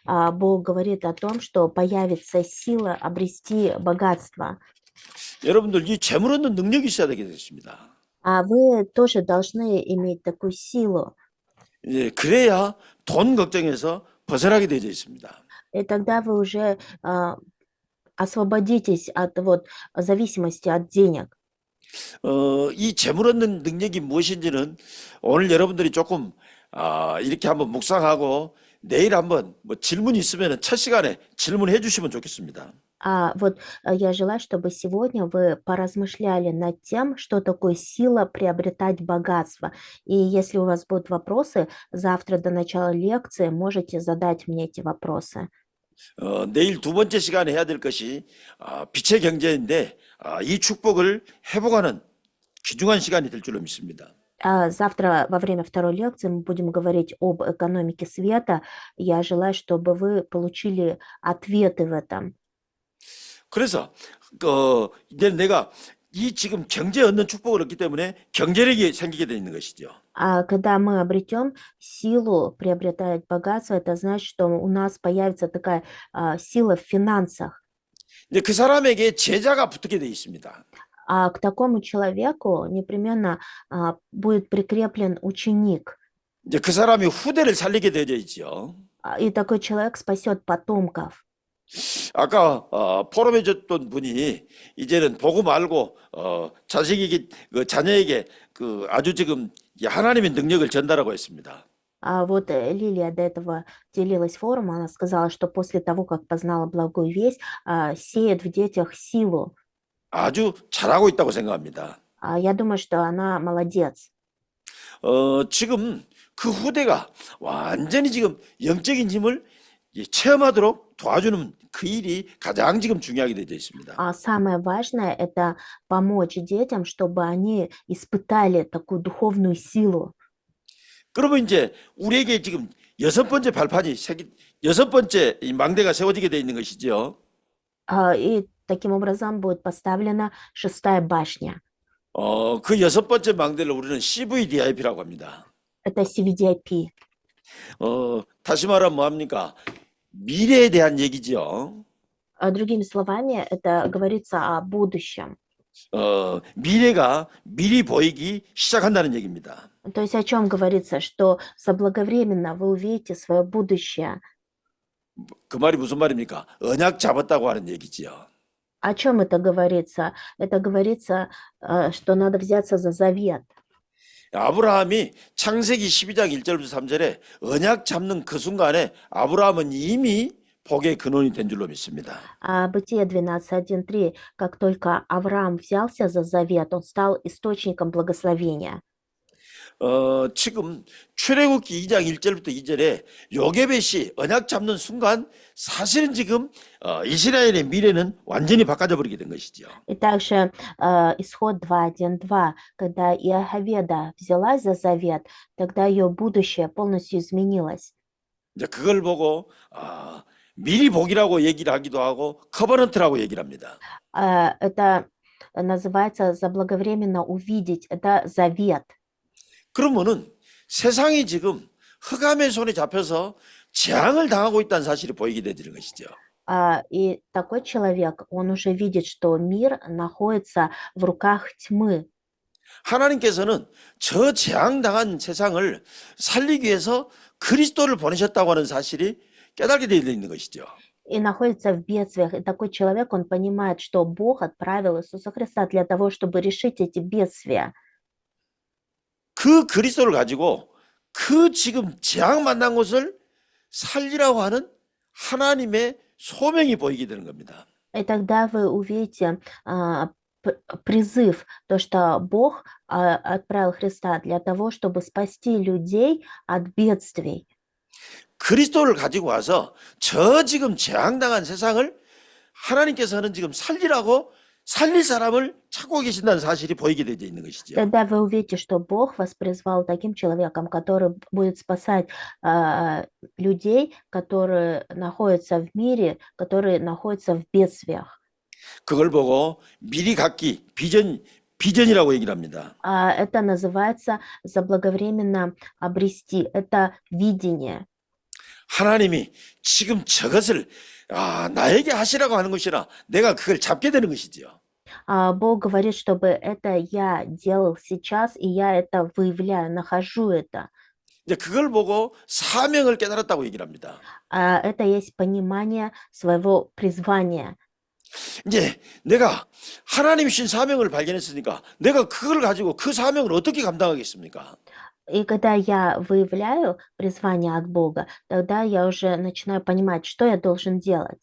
Бог говорит о том, что появится сила обрести богатство. 여러분들 이 재물 얻는 능력이 있어야 되게 됐습니다. А вы тоже должны иметь такую силу. 예, 그래야 돈 걱정에서 벗어나게 되어 있습니다. И тогда вы уже освободитесь от вот зависимости от денег. 이 재물 얻는 능력이 무엇인지는 오늘 여러분들이 조금 이렇게 한번 묵상하고 내일 한번 뭐 질문이 있으면 첫 시간에 질문해 주시면 좋겠습니다. Я желаю, чтобы сегодня вы поразмышляли над тем, что такое сила приобретать богатство. И если у вас будут вопросы, завтра до начала лекции можете задать мне эти вопросы. 내일 두 번째 시간에 해야 될 것이 빛의 경제인데 이 축복을 회복하는 귀중한 시간이 될 줄로 믿습니다. Завтра во время второй лекции мы будем говорить об экономике света. Я желаю, чтобы вы получили ответы в этом. 그래서 이제 내가 이 지금 경제 얻는 축복을 얻기 때문에 경제력이 생기게 돼 있는 것이죠. Когда мы обретем силу приобретать богатство, это значит, что у нас появится такая сила в финансах. 이제 그 사람에게 제자가 붙게 돼 있습니다. К такому человеку непременно будет прикреплен ученик. 이제 그 사람이 후대를 살리게 되어져 있죠. И такой человек спасет потомков. 아까 포럼해 줬던 분이 이제는 복음 알고 자식에게 자녀에게 아주 지금 하나님의 능력을 전달하고 했습니다. Вот Лилия до этого делилась форумом, она сказала, что после того, как познала благую весть, сеет в детях силу. 아주 잘하고 있다고 생각합니다. Я думаю, что она молодец. 지금 그 후대가 완전히 지금 영적인 힘을 체험하도록 도와주는 그 일이 가장 지금 중요하게 되어 있습니다. Самое важное – это помочь детям, чтобы они испытали такую духовную силу. 그러면 이제 우리에게 지금 여섯 번째 발판이 여섯 번째 이 망대가 세워지게 되어 있는 것이죠. И таким образом будет поставлена шестая башня. 그 여섯 번째 망대를 우리는 CVDIP라고 합니다. Это CVDIP. 다시 말하면 뭐합니까? 미래에 대한 얘기죠. Другими словами, это говорится о будущем. 미래가 미리 보이기 시작한다는 얘기입니다. То есть о чем говорится, что заблаговременно вы увидите свое будущее. 그 말이 무슨 말입니까? 언약 잡았다고 하는 얘기지요. О чем это говорится? Это говорится, что надо взяться за завет. 아브라함이 창세기 12장 1절부터 3절에 언약 잡는 그 순간에 아브라함은 이미 복의 근원이 된 줄로 믿습니다. Бытие 12:1-3, как только Авраам взялся за завет, он стал источником благословения. 지금 출애굽기 2장 1절부터 2절에 요게벳이 언약 잡는 순간 사실은 지금 이스라엘의 미래는 완전히 바꿔져 버리게 된 것이죠. И также исход 2:1-2, когда Иохаведа взялась за завет, тогда ее будущее полностью изменилось. 이제 그걸 보고 미리 복이라고 얘기를 하기도 하고 커버넌트라고 얘기를 합니다. Это называется заблаговременно увидеть, это завет. 그러면은 세상이 지금 흑암의 손에 잡혀서 재앙을 당하고 있다는 사실이 보이게 되는 것이죠. И такой человек, он уже видит, что мир находится в руках тьмы. 하나님께서는 저 재앙당한 세상을 살리기 위해서 그리스도를 보내셨다고 하는 사실이 깨닫게 되어 있는 것이죠. И находится в бедствиях. И такой человек, он понимает, что Бог отправил Иисуса Христа для того, чтобы решить эти бедствия. 그 그리스도를 가지고 그 지금 재앙 만난 것을 살리라고 하는 하나님의 소명이 보이게 되는 겁니다. И тогда вы увидите призыв, то, что Бог отправил Христа для того, чтобы спасти людей от бедствий. 그리스도를 가지고 와서 저 지금 재앙당한 세상을 하나님께서는 지금 살리라고 살릴 사람을 찾고 계신다는 사실이 보이게 되어 있는 것이죠. Тогда вы увидите, что Бог вас призвал таким человеком, который будет спасать людей, которые находятся в мире, которые находятся в бедствиях. 그걸 보고 미리 갖기 비전이라고 얘기를 합니다. Это называется заблаговременно обрести. Это видение. 하나님이 지금 저것을 나에게 하시라고 하는 것이라 내가 그걸 잡게 되는 것이지요. Бог говорит, чтобы это я делал сейчас, и я это выявляю, нахожу это. 이제 그걸 보고 사명을 깨달았다고 얘기를 합니다. Это есть понимание своего призвания. 이제 내가 하나님 신 사명을 발견했으니까 내가 그걸 가지고 그 사명을 어떻게 감당하겠습니까? И когда я выявляю призвание от Бога, тогда я уже начинаю понимать, что я должен делать.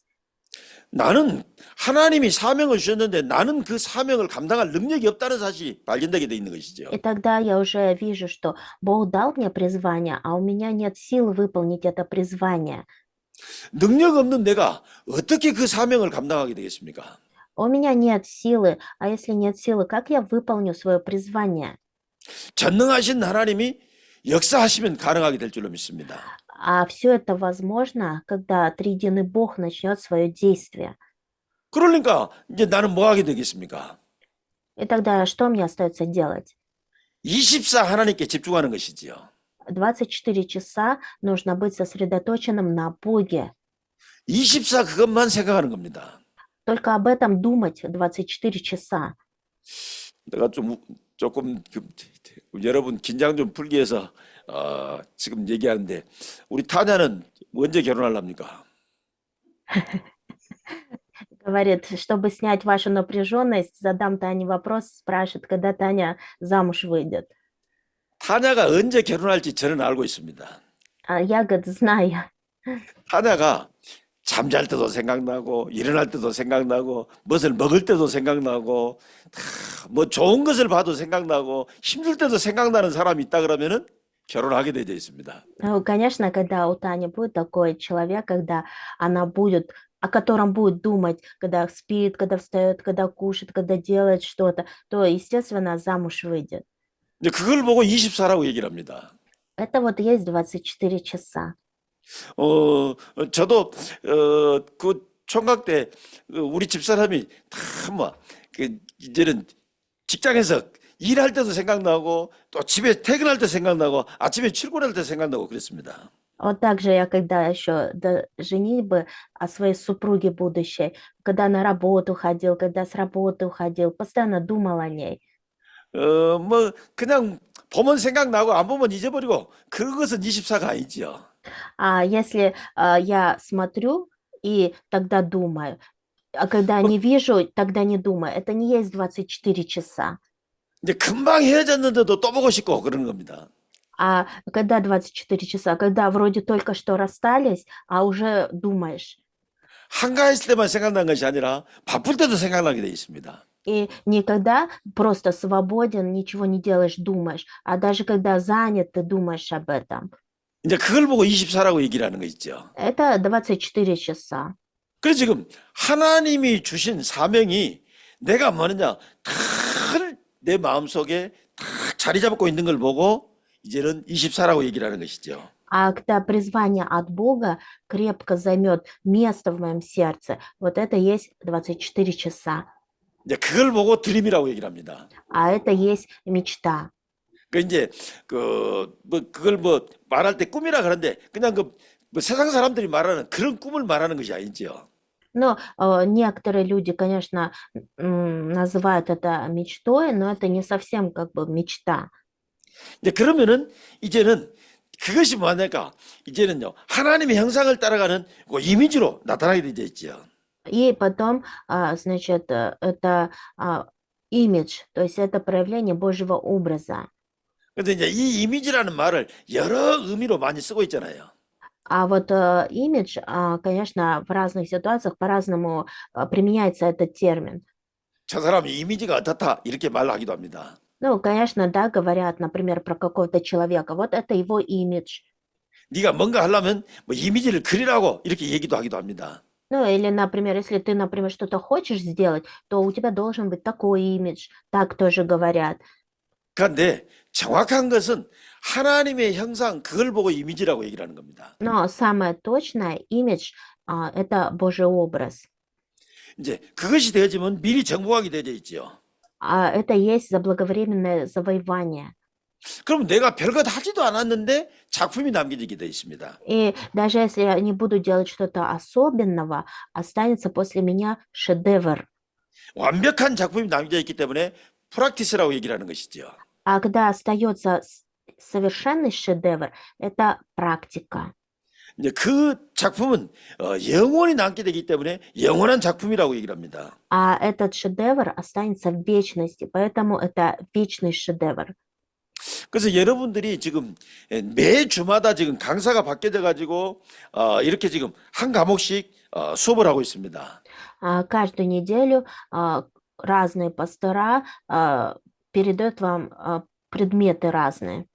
나는 하나님이 사명을 주셨는데 나는 그 사명을 감당할 능력이 없다는 사실이 발견되게 돼 있는 것이죠. И тогда я уже вижу, что Бог дал мне призвание, а у меня нет сил выполнить это призвание. 능력 없는 내가 어떻게 그 사명을 감당하게 되겠습니까? У меня нет силы, а если нет силы, как я выполню свое призвание? 전능하신 하나님이 역사하시면 가능하게 될 줄로 믿습니다. А все это возможно, когда триединый Бог начнет свое действие. 그러니까 이제 나는 뭐 하게 되겠습니까? И тогда что мне остается делать? 24 하나님께 집중하는 것이지요. 24 часа нужно быть сосредоточенным на Боге. 24 그것만 생각하는 겁니다. Только об этом думать 24 часа. 내가 조금 여러분 긴장 좀 풀기 위해서 지금 얘기하는데 우리 타냐는 언제 결혼하랍니까? Говорит, чтобы снять вашу напряженность, задам Тане вопрос, спрашивает, когда Таня замуж выйдет. 타냐가 언제 결혼할지 저는 알고 있습니다. Я, говорит, знаю. 타냐가 잠잘 때도 생각나고 일어날 때도 생각나고 무엇을 먹을 때도 생각나고 뭐 좋은 것을 봐도 생각나고 힘들 때도 생각나는 사람이 있다 그러면은 결혼하게 되어 있습니다. Ну, конечно, когда у Тани будет такой человек, когда она будет, о котором будет думать, когда спит, когда встает, когда кушает, когда делает что-то, то, естественно, замуж выйдет. 근데 그걸 보고 24라고 얘기를 합니다. Это вот есть 24 часа. 저도 그 총각 때 우리 집사람이 다그 이제는 직장에서 일할 때도 생각나고 또 집에 퇴근할 때 생각나고 아침에 출근할 때 생각나고 그랬습니다. Вот так же я, когда еще до женитьбы о своей супруге будущей, когда на работу ходил, когда с работы уходил, постоянно думал о ней. 뭐 그냥 보면 생각나고 안 보면 잊어버리고 그것은 24가 아니지요. А если я смотрю и тогда думаю, а когда не вижу, тогда не думаю, это не есть 24 часа. 이제 금방 헤어졌는데도 또 보고 싶고 그러는 겁니다. А когда 24 часа, когда вроде только что расстались, а уже думаешь. 한가했을 때만 생각난 것이 아니라 바쁠 때도 생각나게 돼 있습니다. И никогда просто свободен, ничего не делаешь, думаешь, а даже когда занят, ты думаешь об этом. 이제 그걸 보고 24라고 얘기를 하는 거 있죠. Это 24 часа. 그래서 지금 하나님이 주신 사명이 내가 뭐느냐 내 마음속에 다 자리 잡고 있는 걸 보고 이제는 24라고 얘기를 하는 것이죠. А когда призвание от Бога крепко займет место в моем сердце, вот это есть 24 часа. 이제 그걸 보고 드림이라고 얘기를 합니다. А это есть мечта. 그 이제 그걸 뭐 말할 때 꿈이라 그러는데 그냥 뭐 세상 사람들이 말하는 그런 꿈을 말하는 것이 아니죠. Но некоторые люди, конечно, называют это мечтой, но это не совсем как бы мечта. 이제 그러면은 이제는 그것이 뭐냐니까 이제는요 하나님의 형상을 따라가는 그 이미지로 나타나게 되어 있죠. И потом, значит, это имидж, то есть это проявление Божьего образа. 근데 이제 이 이미지라는 말을 여러 의미로 많이 쓰고 있잖아요. А вот имидж, конечно, в разных ситуациях по-разному применяется этот термин. 저 사람이 이미지가 어떻다 이렇게 말하기도 합니다. Ну, конечно, да, говорят, например, про какого-то человека. Вот это его имидж. 네가 뭔가 하려면 뭐 이미지를 그리라고 이렇게 얘기도 하기도 합니다. Ну, или, например, если ты, например, что-то хочешь сделать, то у тебя должен быть такой имидж. Так тоже говорят. 그런데 정확한 것은 하나님의 형상 그걸 보고 이미지라고 얘기를 하는 겁니다. Но самое точное имидж это Божий образ. 이제 그것이 되어지면 미리 정복하게 되어 있지요. Это есть заблаговременное завоевание. 그럼 내가 별것 하지도 않았는데 작품이 남겨지게 돼 있습니다. И даже если я не буду делать что-то особенного, останется после меня шедевр. 완벽한 작품이 남겨져 있기 때문에 프락티스라고 얘기를 하는 것이죠. А когда остается совершенный шедевр, это практика. 이제 그 작품은 영원히 남게 되기 때문에 영원한 작품이라고 얘기를 합니다. А этот шедевр останется в вечности, поэтому это вечный шедевр. 그래서 여러분들이 지금 매 주마다 지금 강사가 바뀌어져 가지고 이렇게 지금 한 과목씩 수업을 하고 있습니다. Каждую неделю разные пастора передают вам предметы разные.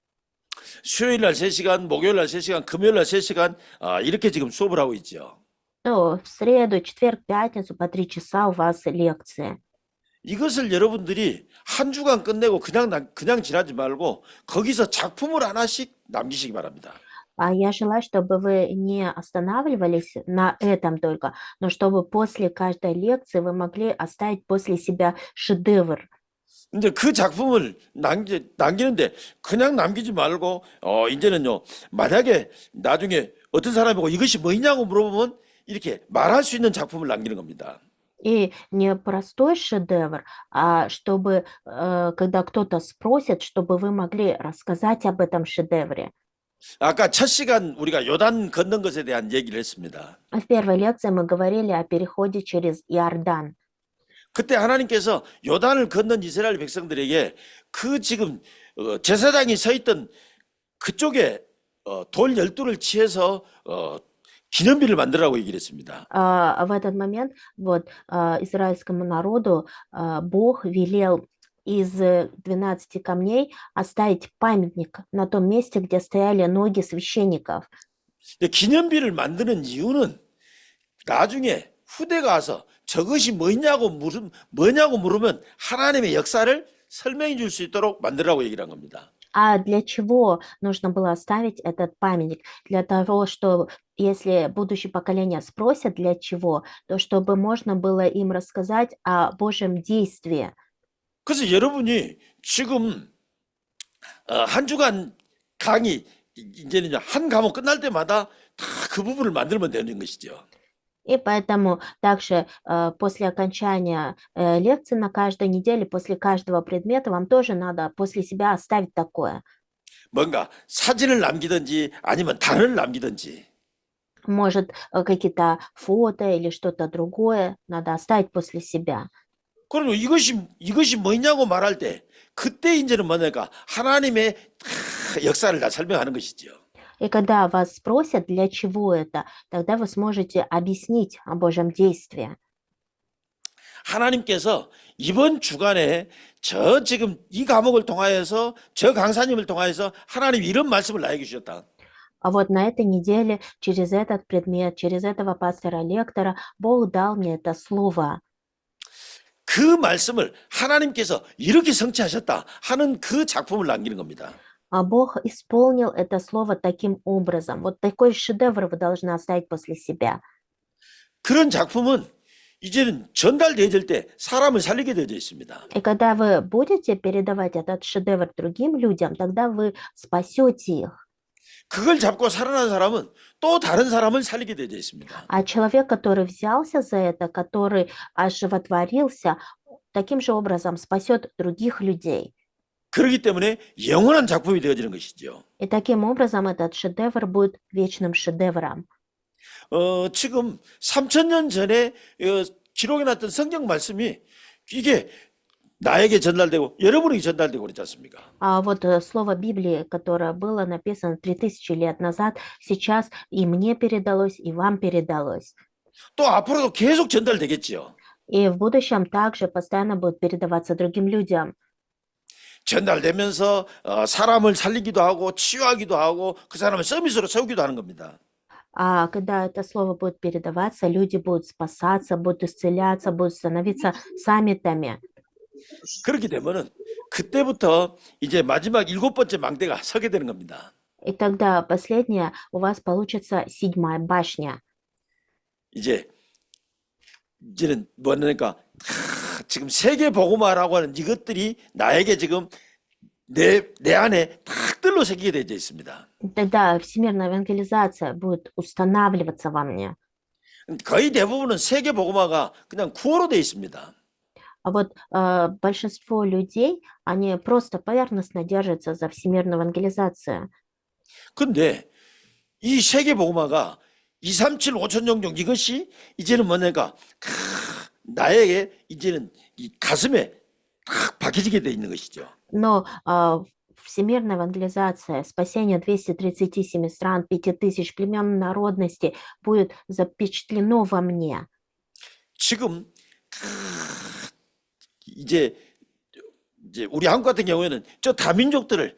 수요일 날 3시간, 목요일 날 3시간, 금요일 날 3시간 이렇게 지금 수업을 하고 있죠. Ну, в среду, четверг, пятницу по 3 часа у вас лекции. 이것을 여러분들이 한 주간 끝내고 그냥 지나지 말고 거기서 작품을 하나씩 남기시기 바랍니다. А я желаю, чтобы вы не останавливались на этом только, но чтобы после каждой лекции вы могли оставить после себя шедевр. 이제 그 작품을 남기는데 그냥 남기지 말고 이제는요 만약에 나중에 어떤 사람이고 이것이 뭐냐고 물어보면 이렇게 말할 수 있는 작품을 남기는 겁니다. И не простой шедевр, а чтобы, когда кто-то спросит, чтобы вы могли рассказать об этом шедевре. 아까 첫 시간 우리가 요단 건넌 것에 대한 얘기를 했습니다. В первой лекции мы говорили о переходе через Иордан. 그때 하나님께서 요단을 건넌 이스라엘 백성들에게 그 지금 제사장이 서 있던 그쪽에 돌 12를 치해서 기념비를 만들라고 얘기를 했습니다. В этот момент вот израильскому народу Бог велел из 12 камней оставить памятник на том месте, где стояли ноги священников. 기념비를 만드는 이유는 나중에 후대가 와서 저것이 뭐냐고 물으면 하나님의 역사를 설명해 줄 수 있도록 만들라고 얘기를 한 겁니다. А для чего нужно было оставить этот памятник? Для того, что если будущее поколение спросят, для чего, то чтобы можно было им рассказать о Божьем действии. 그래서 여러분이 지금 한 주간 강의 이제는 한 과목 끝날 때마다 다 그 부분을 만들면 되는 것이죠. И поэтому также после окончания лекции на каждой неделе, после каждого предмета, вам тоже надо после себя оставить такое. 뭔가 사진을 남기든지 아니면 단어를 남기든지. Может, какие-то фото или что-то другое надо оставить после себя. 그리고 이것이 뭐냐고 말할 때 그때 이제는 뭐냐니까 하나님의 역사를 다 설명하는 것이죠. И когда вас спросят, для чего это, тогда вы сможете объяснить о Божьем действии. 하나님께서 이번 주간에 저 지금 이 과목을 통하여서 저 강사님을 통하여서 하나님 이런 말씀을 나에게 주셨다. А вот на этой неделе через этот предмет, через этого пастора-лектора Бог дал мне это слово. 그 말씀을 하나님께서 이렇게 성취하셨다 하는 그 작품을 남기는 겁니다. А Бог исполнил это слово таким образом. Вот такой шедевр вы должны оставить после себя. 그런 작품은 이제는 전달되어질 때 사람을 살리게 되어 있습니다. И когда вы будете передавать этот шедевр другим людям, тогда вы спасете их. 그걸 잡고 살아난 사람은 또 다른 사람을 살리게 되어 있습니다. А человек, который взялся за это, который оживотворился, таким же образом спасет других людей. 그렇기 때문에 영원한 작품이 되어지는 것이죠. И таким образом этот шедевр будет вечным шедевром. 지금 3000년 전에 기록해놨던 성경 말씀이 이게 나에게 전달되고 여러분에게 전달되고 그렇지 않습니까? А вот слово Библии, которое было написано 3000 лет назад, сейчас и мне передалось, и вам передалось. 또 앞으로도 계속 전달되겠지요. И в будущем также постоянно будет передаваться другим людям. 전달되면서 사람을 살리기도 하고 치유하기도 하고 그 사람을 서밋으로 세우기도 하는 겁니다. А когда это слово будет передаваться, люди будут спасаться, будут исцеляться, будут становиться саммитами. 그렇게 되면은 그때부터 이제 마지막 7번째 망대가 서게 되는 겁니다. И тогда последнее у вас получится 7-я башня. 이제는 뭐냐니까 지금 세계 복음화라고 하는 이것들이 나에게 지금 내 안에 탁 들러 새기게 되어 있습니다. Тогда всемирная евангелизация будет устанавливаться во мне. 거의 대부분은 세계 복음화가 그냥 구호로 되어 있습니다. А вот большинство людей, они просто поверхностно держатся за всемирную евангелизацию. 근데 이 세계 복음화가 237 5천 종족 이것이 이제는 뭐냐니까 나에게 이제는 이 가슴에 딱 박혀지게 돼 있는 것이죠. Но всемирная евангелизация, спасение 237 стран, 5000 племен народностей будет запечатлено во мне. 지금 이제 우리 한국 같은 경우에는 저 다민족들을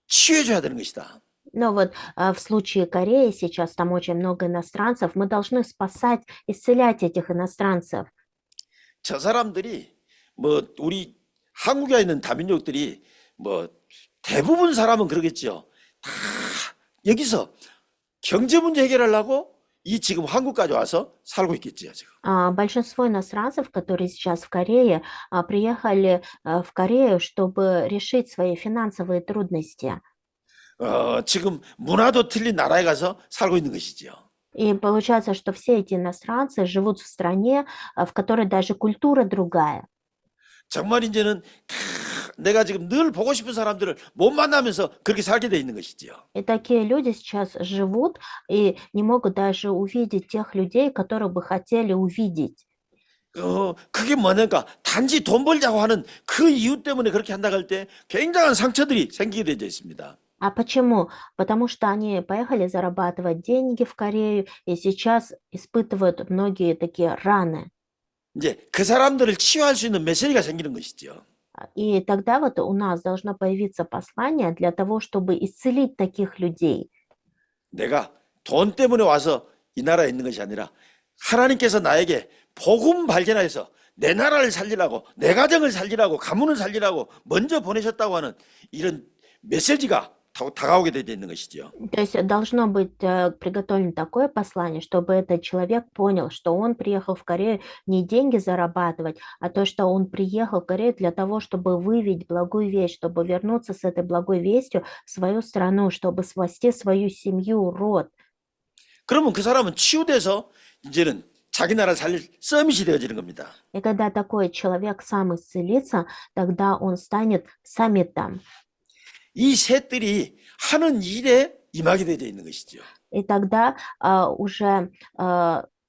치유해줘야 되는 것이다. Но вот в случае Кореи сейчас там очень много иностранцев, мы должны спасать, исцелять этих иностранцев. 저 사람들이 뭐 우리 한국에 있는 다민족들이 뭐 대부분 사람은 그러겠죠. 다 여기서 경제 문제 해결하려고 이 지금 한국까지 와서 살고 있겠지요, 지금. Большинство иностранцев, которые сейчас в Корее, приехали в Корею, чтобы решить свои финансовые трудности. 지금 문화도 틀린 나라에 가서 살고 있는 것이지요. И получается, что все эти иностранцы живут в стране, в которой даже культура другая. 정말 이제는 내가 지금 늘 보고 싶은 사람들을 못 만나면서 그렇게 살게 돼 있는 것이지요. И такие люди сейчас живут и не могут даже увидеть тех людей, которых бы хотели увидеть. 그게 뭐냐니까 단지 돈 벌자고 하는 그 이유 때문에 그렇게 한다고 할 때 굉장한 상처들이 생기게 되어 있습니다. А почему? Потому что они поехали зарабатывать деньги в Корею и сейчас испытывают многие такие раны. 이제 그 사람들을 치유할 수 있는 메시지가 생기는 것이죠. И тогда вот у нас должно появиться послание для того, чтобы исцелить таких людей. 내가 돈 때문에 와서 이 나라에 있는 것이 아니라 하나님께서 나에게 복음 발견해서 내 나라를 살리라고 내 가정을 살리라고 가문을 살리라고 먼저 보내셨다고 하는 이런 메시지가 다가오게 되어 있는 것이죠. То есть должно быть приготовлено такое послание, чтобы этот человек понял, что он приехал в Корею не деньги зарабатывать, а то, что он приехал в Корею для того, чтобы выявить благую весть, чтобы вернуться с этой благой вестью в свою страну, чтобы спасти свою семью, род. 그러면 그 사람은 치유돼서 이제는 자기 나라 살릴 서밋이 되어지는 겁니다. И когда такой человек сам исцелится, тогда он станет саммитом. 이 셋들이 하는 일에 임하게 되어 있는 것이죠. И тогда уже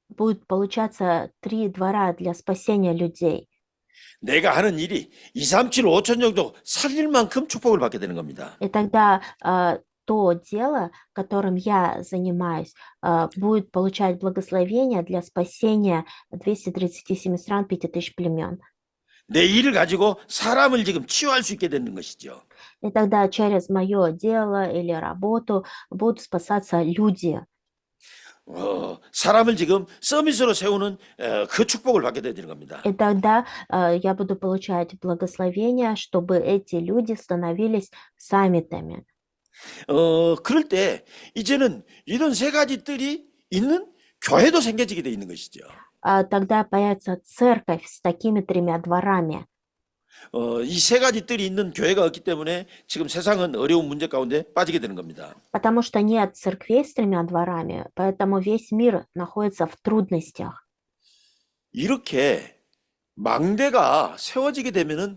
будет получаться 3 двора для спасения людей. 내가 하는 일이 237 5천 정도 살릴 만큼 축복을 받게 되는 겁니다. И тогда то дело, которым я занимаюсь, будет получать благословение для спасения 237 стран, 5000 племен. 내 일을 가지고 사람을 지금 치유할 수 있게 되는 것이죠. И тогда через мое дело или работу будут спасаться люди. 사람을 지금 서밋으로 세우는 그 축복을 받게 되는 겁니다. И тогда я буду получать благословение, чтобы эти люди становились саммитами. 그럴 때 이제는 이런 세 가지 뜰이 있는 교회도 생겨지게 돼 있는 것이죠. Тогда появится церковь с такими 3 дворами. 이 세 가지 뜰이 있는 교회가 없기 때문에 지금 세상은 어려운 문제 가운데 빠지게 되는 겁니다. Потому что нет церквей с 3 дворами, поэтому весь мир находится в трудностях. 이렇게 망대가 세워지게 되면은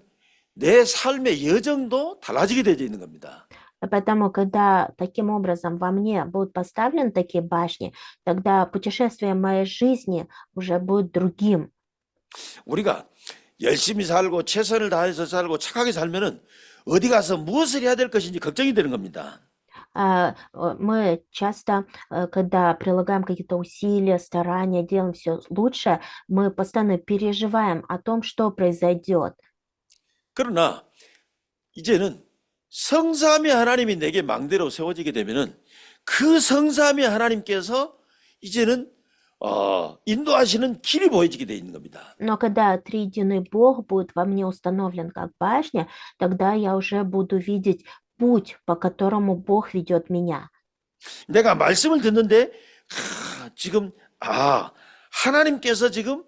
내 삶의 여정도 달라지게 되어 있는 겁니다. Поэтому, когда таким образом во мне будут поставлены такие башни, тогда путешествие моей жизни уже будет другим. 우리가 열심히 살고 최선을 다해서 살고 착하게 살면은 어디 가서 무엇을 해야 될 것인지 걱정이 되는 겁니다. Мы часто, когда прилагаем какие-то усилия, старания, делаем все лучше, мы постоянно переживаем о том, что произойдет. 그러나 이제는 성삼위 하나님이 내게 망대로 세워지게 되면은 그 성삼위 하나님께서 이제는 인도하시는 길이 보여지게 돼 있는 겁니다. Но когда триединый Бог будет во мне установлен как башня, тогда я уже буду видеть путь, по которому Бог ведет меня. 내가 말씀을 듣는데 지금 하나님께서 지금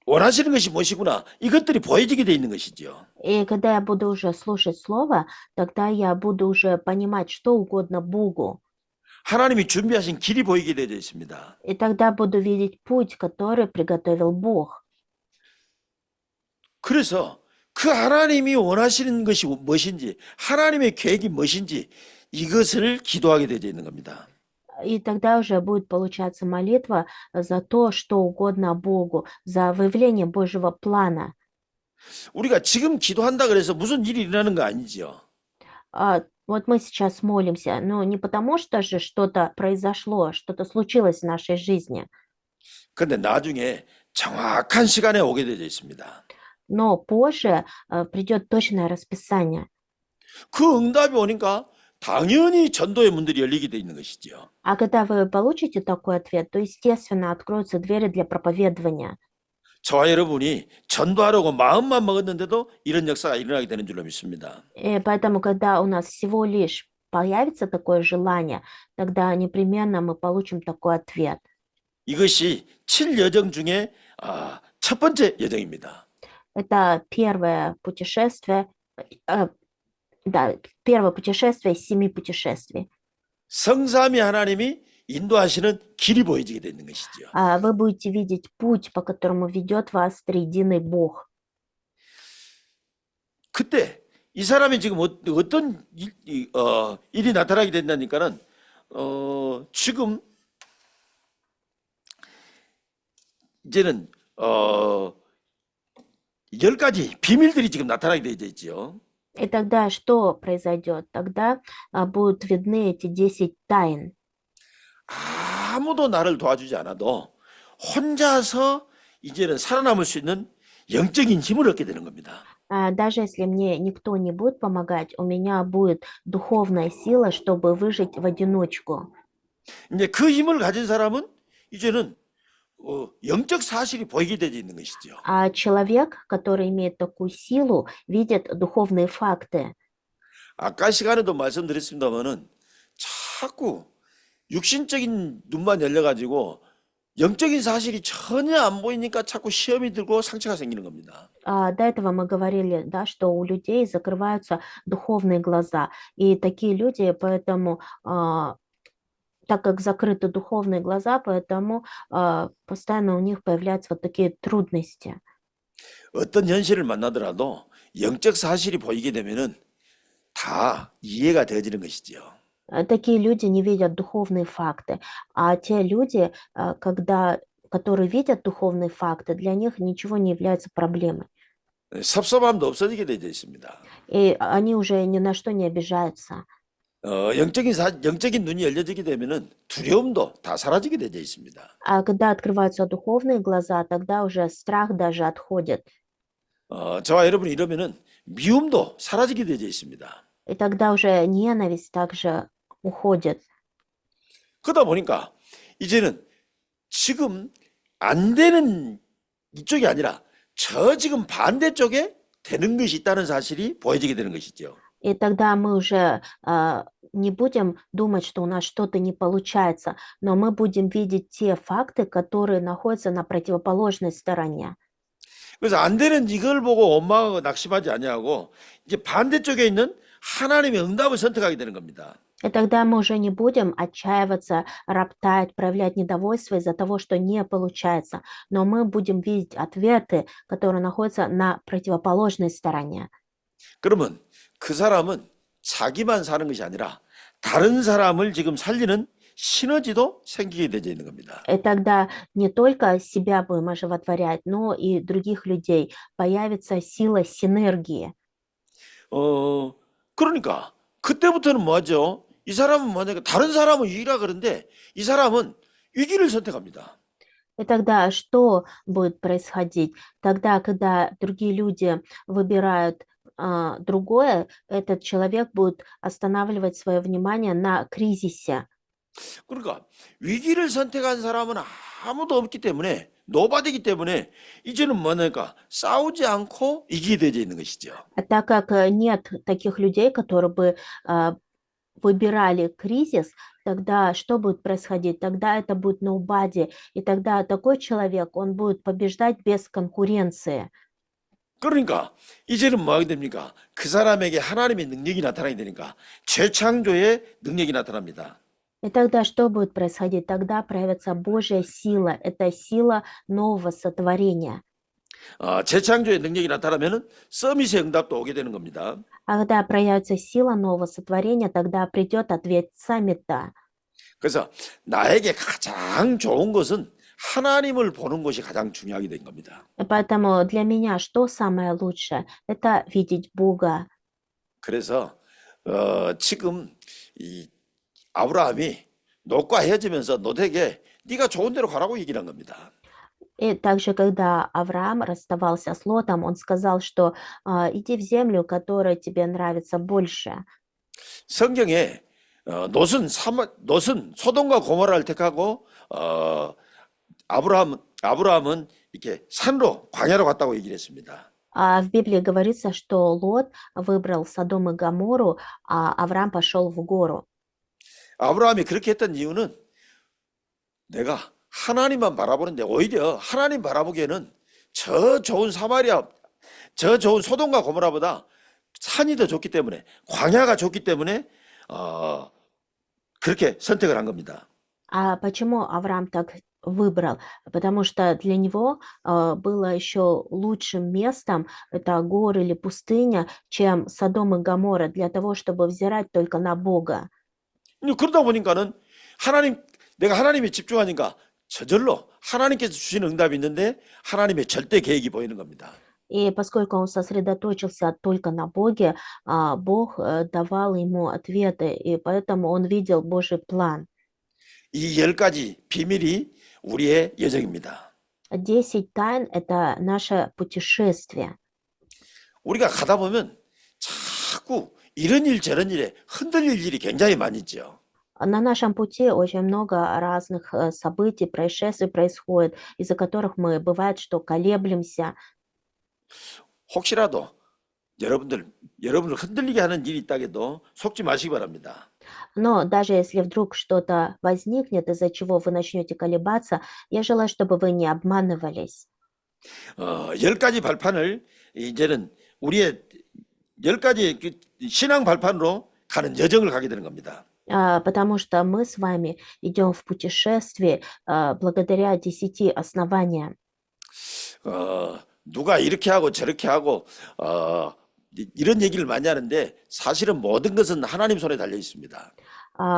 원하시는 것이 무엇이구나 이것들이 보여지게 돼 있는 것이죠. И когда я буду уже слушать слово, тогда я буду уже понимать, что угодно Богу. 하나님이 준비하신 길이 보이게 되어 있습니다. И тогда буду видеть путь, который приготовил Бог. 그래서 그 하나님이 원하시는 것이 무엇인지, 하나님의 계획이 무엇인지 이것을 기도하게 되어 있는 겁니다. И тогда уже будет получаться молитва за то, что угодно Богу, за выявление Божьего плана. 우리가 지금 기도한다 그래서 무슨 일이 일어나는 거 아니지요. Вот мы сейчас молимся, но не потому, что же что-то произошло, что-то случилось в нашей жизни, 그런데 나중에 정확한 시간에 오게 되어 있습니다. но позже придет точное расписание. 그 응답이 오니까 당연히 전도의 문들이 열리게 되어 있는 것이지요. А когда вы получите такой ответ, то, естественно, откроются двери для проповедования. 저와 여러분이 전도하려고 마음만 먹었는데도 이런 역사가 일어나게 되는 줄로 믿습니다. И поэтому, когда у нас всего лишь появится такое желание, тогда непременно мы получим такой ответ. 이것이 7여정 중에 첫 번째 여정입니다. Это первое путешествие, да, первое путешествие из 7 путешествий. 성삼위 하나님이 인도하시는 길이 보여지게 되는 것이죠. Вы будете видеть путь, по которому ведет вас триединый Бог. 그때 이 사람이 지금 어떤 일이 나타나게 된다니까는 지금 이제는 10가지 비밀들이 지금 나타나게 되어 있죠. И тогда что произойдет? Тогда будут видны эти 10 тайн. 아무도 나를 도와주지 않아도 혼자서 이제는 살아남을 수 있는 영적인 힘을 얻게 되는 겁니다. Даже если мне никто не будет помогать, у меня будет духовная сила, чтобы выжить в одиночку. 이제 그 힘을 가진 사람은 이제는 영적 사실이 보이게 되어 있는 것이죠. А человек, который имеет такую силу, видит духовные факты. 아까 시간에도 말씀드렸습니다만은 자꾸 육신적인 눈만 열려가지고 영적인 사실이 전혀 안 보이니까 자꾸 시험이 들고 상처가 생기는 겁니다. До этого мы говорили, да, что у людей закрываются духовные глаза. И такие люди, поэтому, так как закрыты духовные глаза, поэтому постоянно у них появляются вот такие трудности. 어떤 현실을 만나더라도 영적 사실이 보이게 되면은 다 이해가 되어지는 것이지요. Такие люди не видят духовные факты, а те люди, которые видят духовные факты, для них ничего не является проблемой. 섭섭함도 없어지게 되어 있습니다. И они уже ни на что не обижаются. 영적인 눈이 열려지게 되면은 두려움도 다 사라지게 되어 있습니다. А когда открываются духовные глаза, тогда уже страх даже отходит. 저와 여러분이 이러면은 미움도 사라지게 되어 있습니다. И тогда уже ненависть также уходит. 그러다 보니까 이제는 지금 안 되는 이쪽이 아니라 저 지금 반대쪽에 되는 것이 있다는 사실이 보여지게 되는 것이죠. И тогда мы уже не будем думать, что у нас что-то не получается, но мы будем видеть те факты, которые находятся на противоположной стороне. 그래서 안 되는 이걸 보고 원망하고 낙심하지 아니하고 이제 반대쪽에 있는 하나님의 응답을 선택하게 되는 겁니다. И тогда мы уже не будем отчаиваться, роптать, проявлять недовольство из-за того, что не получается, но мы будем видеть ответы, которые находятся на противоположной стороне. 그러면 그 사람은 자기만 사는 것이 아니라 다른 사람을 지금 살리는 시너지도 생기게 되어 있는 겁니다. И тогда не только себя будем оживотворять, но и других людей. Появится сила синергии. 그러니까 그때부터는 뭐죠? 이 사람은 만약에 다른 사람은 위기라 그러는데 이 사람은 위기를 선택합니다. И тогда что будет происходить? Тогда, когда другие люди выбирают другое, этот человек будет останавливать свое внимание на кризисе. 그러니까 위기를 선택한 사람은 아무도 없기 때문에 노바디기 때문에 이제는 뭐냐니까 싸우지 않고 이기게 되어 있는 것이죠. Так как нет таких людей, которые бы выбирали кризис, тогда что будет происходить? Тогда это будет nobody, и тогда такой человек, он будет побеждать без конкуренции. 그러니까 이제는 뭐 하게 됩니까? 그 사람에게 하나님의 능력이 나타나게 되니까 재창조의 능력이 나타납니다. И тогда что будет происходить? Тогда проявится Божья сила. Это сила нового сотворения. 재창조의 능력이 나타나면은 서밋의 응답도 오게 되는 겁니다. А когда проявится сила нового сотворения, тогда придет ответ саммита. 그래서 나에게 가장 좋은 것은 하나님을 보는 것이 가장 중요하게 된 겁니다. И поэтому для меня что самое лучшее? Это видеть Бога. 그래서 지금 이 아브라함이 롯과 헤어지면서 롯에게 네가 좋은 데로 가라고 얘기를 한 겁니다. И также, когда Авраам расставался с Лотом, он сказал, что иди в землю, которая тебе нравится больше. 성경에 롯은 소돔과 고모라를 택하고 아브라함은 이렇게 산으로 광야로 갔다고 얘기를 했습니다. А в Библии говорится, что Лот выбрал Содом и Гоморру, а Авраам пошел в гору. 아브라함이 그렇게 했던 이유는 내가 하나님만 바라보는데 오히려 하나님 바라보기에는 저 좋은 저 좋은 소돔과 고모라보다 산이 더 좋기 때문에 광야가 좋기 때문에 그렇게 선택을 한 겁니다. А почему Авраам так выбрал? Потому что для него было еще лучшим местом, это горы или пустыня, чем Содом и Гоморра, для того, чтобы взирать только на Бога. 그러다 보니까는 내가 하나님에 집중하니까 저절로 하나님께서 주시는 응답이 있는데 하나님의 절대 계획이 보이는 겁니다. И поскольку он сосредоточился только на Боге, Бог давал ему ответы, и поэтому он видел Божий план. 이 10가지 비밀이 우리의 여정입니다. 10 тайн – это наше путешествие. 우리가 가다 보면 자꾸 이런 일 저런 일에 흔들릴 일이 굉장히 많이 있죠. На нашем пути очень много разных событий, происшествий происходит, из-за которых мы, бывает, что колеблемся. 혹시라도 여러분을 흔들리게 하는 일이 있다해도 속지 마시기 바랍니다. Но даже если вдруг что-то возникнет, из-за чего вы начнете колебаться, я желаю, чтобы вы не обманывались. 10가지 발판을 이제는 우리의 10가지 신앙 발판으로 가는 여정을 가게 되는 겁니다. Потому что мы с вами идем в путешествие благодаря 10 основаниям. 누가 이렇게 하고 저렇게 하고 이런 얘기를 많이 하는데 사실은 모든 것은 하나님 손에 달려 있습니다.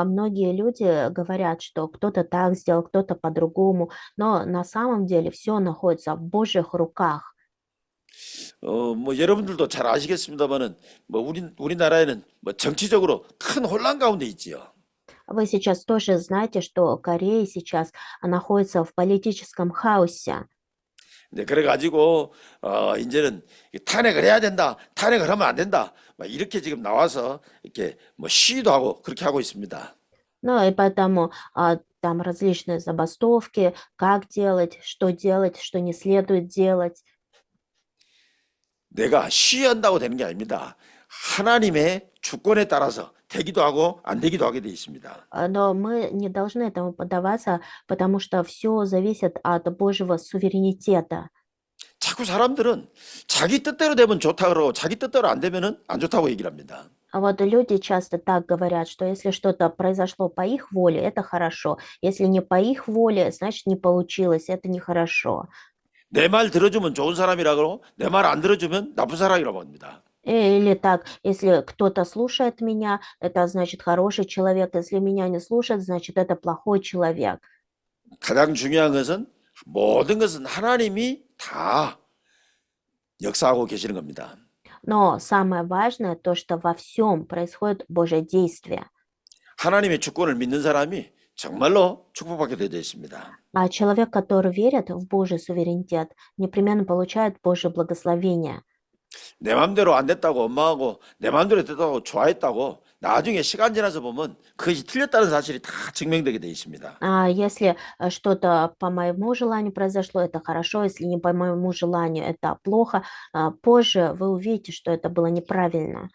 Многие люди говорят, что кто-то так сделал, кто-то по-другому, но на самом деле все находится в Божьих руках. 뭐 여러분들도 잘 아시겠습니다만은 뭐 우리나라에는 뭐 정치적으로 큰 혼란 가운데 있지요. Вы сейчас тоже знаете, что Корея сейчас находится в политическом хаосе. 네, 그래가지고 이제는 탄핵을 해야 된다, 탄핵을 하면 안 된다, 막 이렇게 지금 나와서 이렇게 뭐 시위도 하고 그렇게 하고 있습니다. Ну и поэтому там различные забастовки, как делать, что не следует делать. 내가 시위한다고 되는 게 아닙니다. 하나님의 주권에 따라서 되기도 하고 안 되기도 하게 돼 있습니다. Но мы не должны этому поддаваться, потому что все зависит от Божьего суверенитета. 자꾸 사람들은 자기 뜻대로 되면 좋다 그러고 자기 뜻대로 안 되면은 안 좋다고 얘기를 합니다. А вот люди часто так говорят, что если что-то произошло по их воле, это хорошо. Если не по их воле, значит не получилось, это нехорошо. 내 말 들어주면 좋은 사람이라고 내 말 안 들어주면 나쁜 사람이라고 합니다. Или так, если кто-то слушает меня, это значит хороший человек. Если меня не слушает, значит это плохой человек. 가장 중요한 것은 모든 것은 하나님이 다 역사하고 계시는 겁니다. Но самое важное то, что во всем происходит Божье действие. 하나님의 주권을 믿는 사람이 정말로 축복받게 되어 있습니다. А человек, который верит в Божий суверенитет, непременно получает Божье благословение. 내 마음대로 안 됐다고 원망하고 내 마음대로 됐다고 좋아했다고 나중에 시간 지나서 보면 그것이 틀렸다는 사실이 다 증명되게 되어 있습니다. Если что-то по моему желанию произошло, это хорошо. Если не по моему желанию, это плохо. Позже вы увидите, что это было неправильно.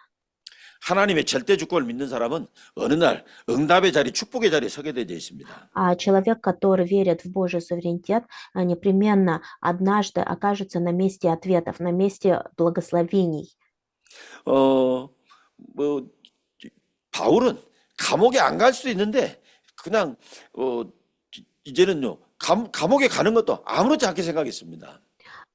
하나님의 절대 주권을 믿는 사람은 어느 날 응답의 자리, 축복의 자리에 서게 되어 있습니다. А человек, который верит в Божий суверенитет, непременно однажды окажется на месте ответов, на месте благословений. 어, 뭐 바울은 감옥에 안 갈 수도 있는데 그냥 이제는요 감옥에 가는 것도 아무렇지 않게 생각했습니다.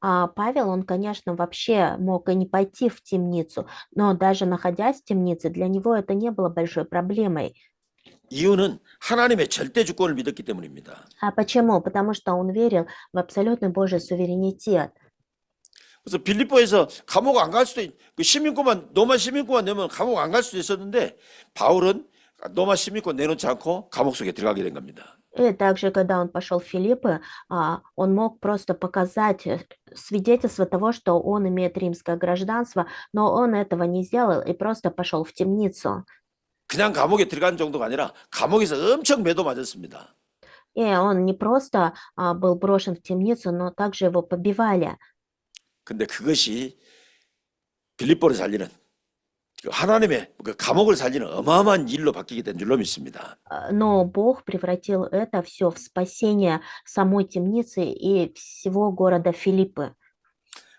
А Павел, он, конечно, вообще мог и не пойти в темницу, но даже находясь в темнице, для него это не было большой проблемой. 이유는 하나님의 절대 주권을 믿었기 때문입니다. А почему? Потому что он верил в абсолютный Божий суверенитет. 그래서 빌립보에서 감옥 안 갈 수도 그 시민권만 로마 시민권만 내면 감옥 안 갈 수도 있었는데 바울은 로마 시민권 내놓지 않고 감옥 속에 들어가게 된 겁니다. И также, когда он пошел в Филиппы, он мог просто показать свидетельство того, что он имеет римское гражданство, но он этого не сделал и просто пошел в темницу. 그냥 감옥에 들어간 정도가 아니라 감옥에서 엄청 매도 맞았습니다. И он не просто был брошен в темницу, но также его побивали. 근데 그것이 빌립보를 살리는 하나님의 그 감옥을 살리는 어마어마한 일로 바뀌게 된 줄로 믿습니다. Но Бог превратил это все в спасение самой темницы и всего города Филиппы.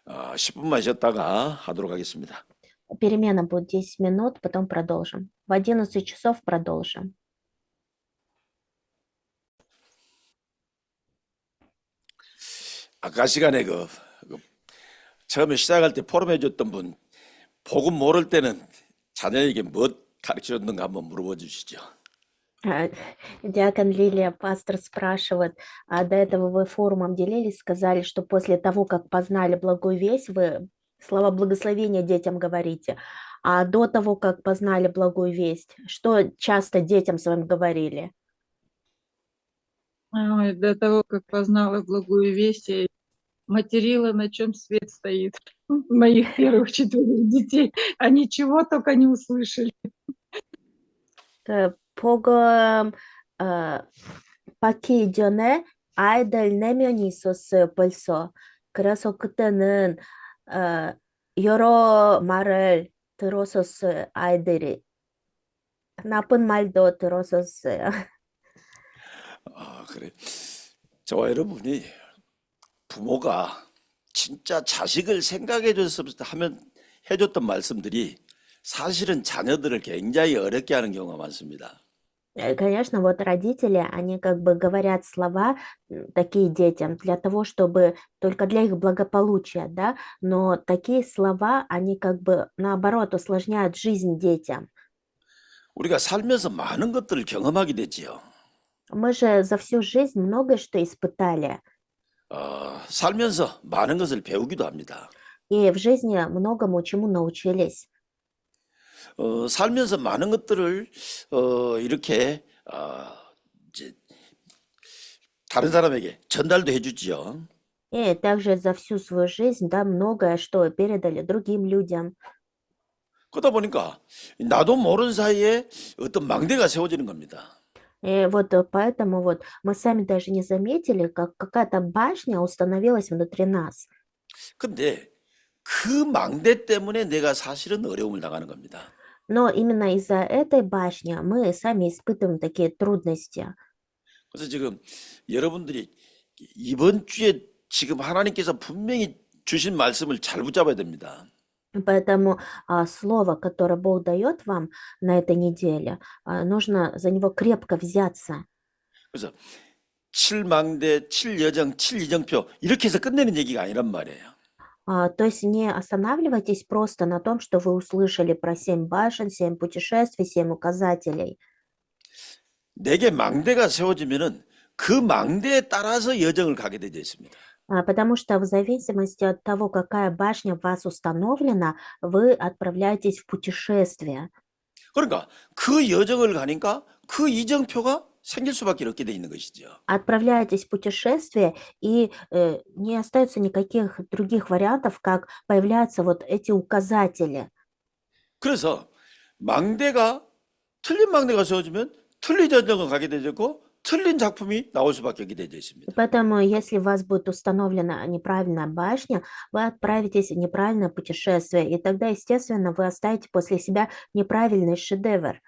10분만 쉬었다가 하도록 하겠습니다. Перемена будет 10 минут, потом продолжим. В 11 часов продолжим. 아까 시간에 처음에 시작할 때 포럼해 줬던 분 복음 모를 때는 자녀에게 뭐 가르쳐 줬는가 한번 물어봐 주시죠. Диакон Лилия, пастор спрашивает, до этого вы форумом делились, сказали, что после того, как познали благую весть, вы слова благословения детям говорите, а до того, как познали благую весть, что часто детям своим говорили? До того, как познала благую весть, я материла, на чем свет стоит. Моих первых 4 детей. Они чего только не услышали. Pogam 바퀴 전에 아이들 4명이 있었어요, 벌써. 그래서 그때는 여러 말을 들었었어요, 아이들이. 나쁜 말도 들었었어요. 그래. 저와 여러분이 부모가 진짜 자식을 생각해 줬으면 하면 해줬던 말씀들이 사실은 자녀들을 굉장히 어렵게 하는 경우가 많습니다. Конечно, вот родители, они как бы говорят слова такие детям для того, чтобы только для их благополучия, да, но такие слова, они как бы наоборот усложняют жизнь детям. 우리가 살면서 많은 것들을 경험하게 되지요. Мы же за всю жизнь многое что испытали, 살면서 많은 것을 배우기도 합니다. и в жизни многому чему научились. 살면서 많은 것들을 이렇게 이제 다른 사람에게 전달도 해주지요. И также за всю свою жизнь, да, многое что передали другим людям. 그러다 보니까 나도 모르는 사이에 어떤 망대가 세워지는 겁니다. И вот поэтому вот мы сами даже не заметили, как какая-то башня установилась внутри нас. 근데 그 망대 때문에 내가 사실은 어려움을 당하는 겁니다. Но именно из-за этой башни мы сами испытываем такие трудности. 그래서 지금 여러분들이 이번 주에 지금 하나님께서 분명히 주신 말씀을 잘 붙잡아야 됩니다. Поэтому слово, которое Бог дает вам на этой неделе, нужно за него крепко взяться. 그래서 7망대, 7여정, 7이정표 이렇게 해서 끝내는 얘기가 아니란 말이에요. То есть не останавливайтесь просто на том, что вы услышали про 7 башен, 7 путешествий, 7 указателей. 내게 망대가 세워지면은 그 망대에 따라서 여정을 가게 되어 있습니다. Потому что в зависимости от того, какая башня у вас установлена, вы отправляетесь в путешествие. 그러니까 그 여정을 가니까 그 이정표가 생길 수밖에 없게 돼 있는 것이죠. Отправляетесь в путешествие, и не остается никаких других вариантов, как появляются вот эти указатели. 그래서 망대가 틀린 망대가 세워지면 틀린 여정을 가게 되고 틀린 작품이 나올 수밖에 없게 되어 И 있습니다. поэтому, если у вас будет установлена неправильная башня, вы отправитесь в неправильное путешествие, и тогда, естественно, вы оставите после себя неправильный шедевр.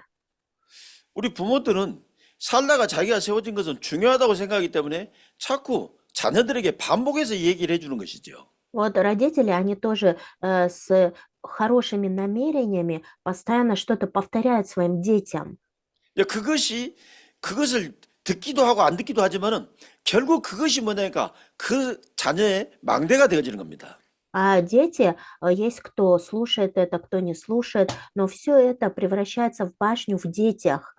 우리 부모들은 살다가 자기가 세워진 것은 중요하다고 생각하기 때문에 자꾸 자녀들에게 반복해서 얘기를 해주는 것이죠. Вот родители, они тоже с хорошими намерениями постоянно что-то повторяют своим детям. 그것을 듣기도 하고 안 듣기도 하지만은 결국 그것이 뭐냐니까 그 자녀의 망대가 되어지는 겁니다. А дети, есть кто слушает это, кто не слушает, но все это превращается в башню в детях.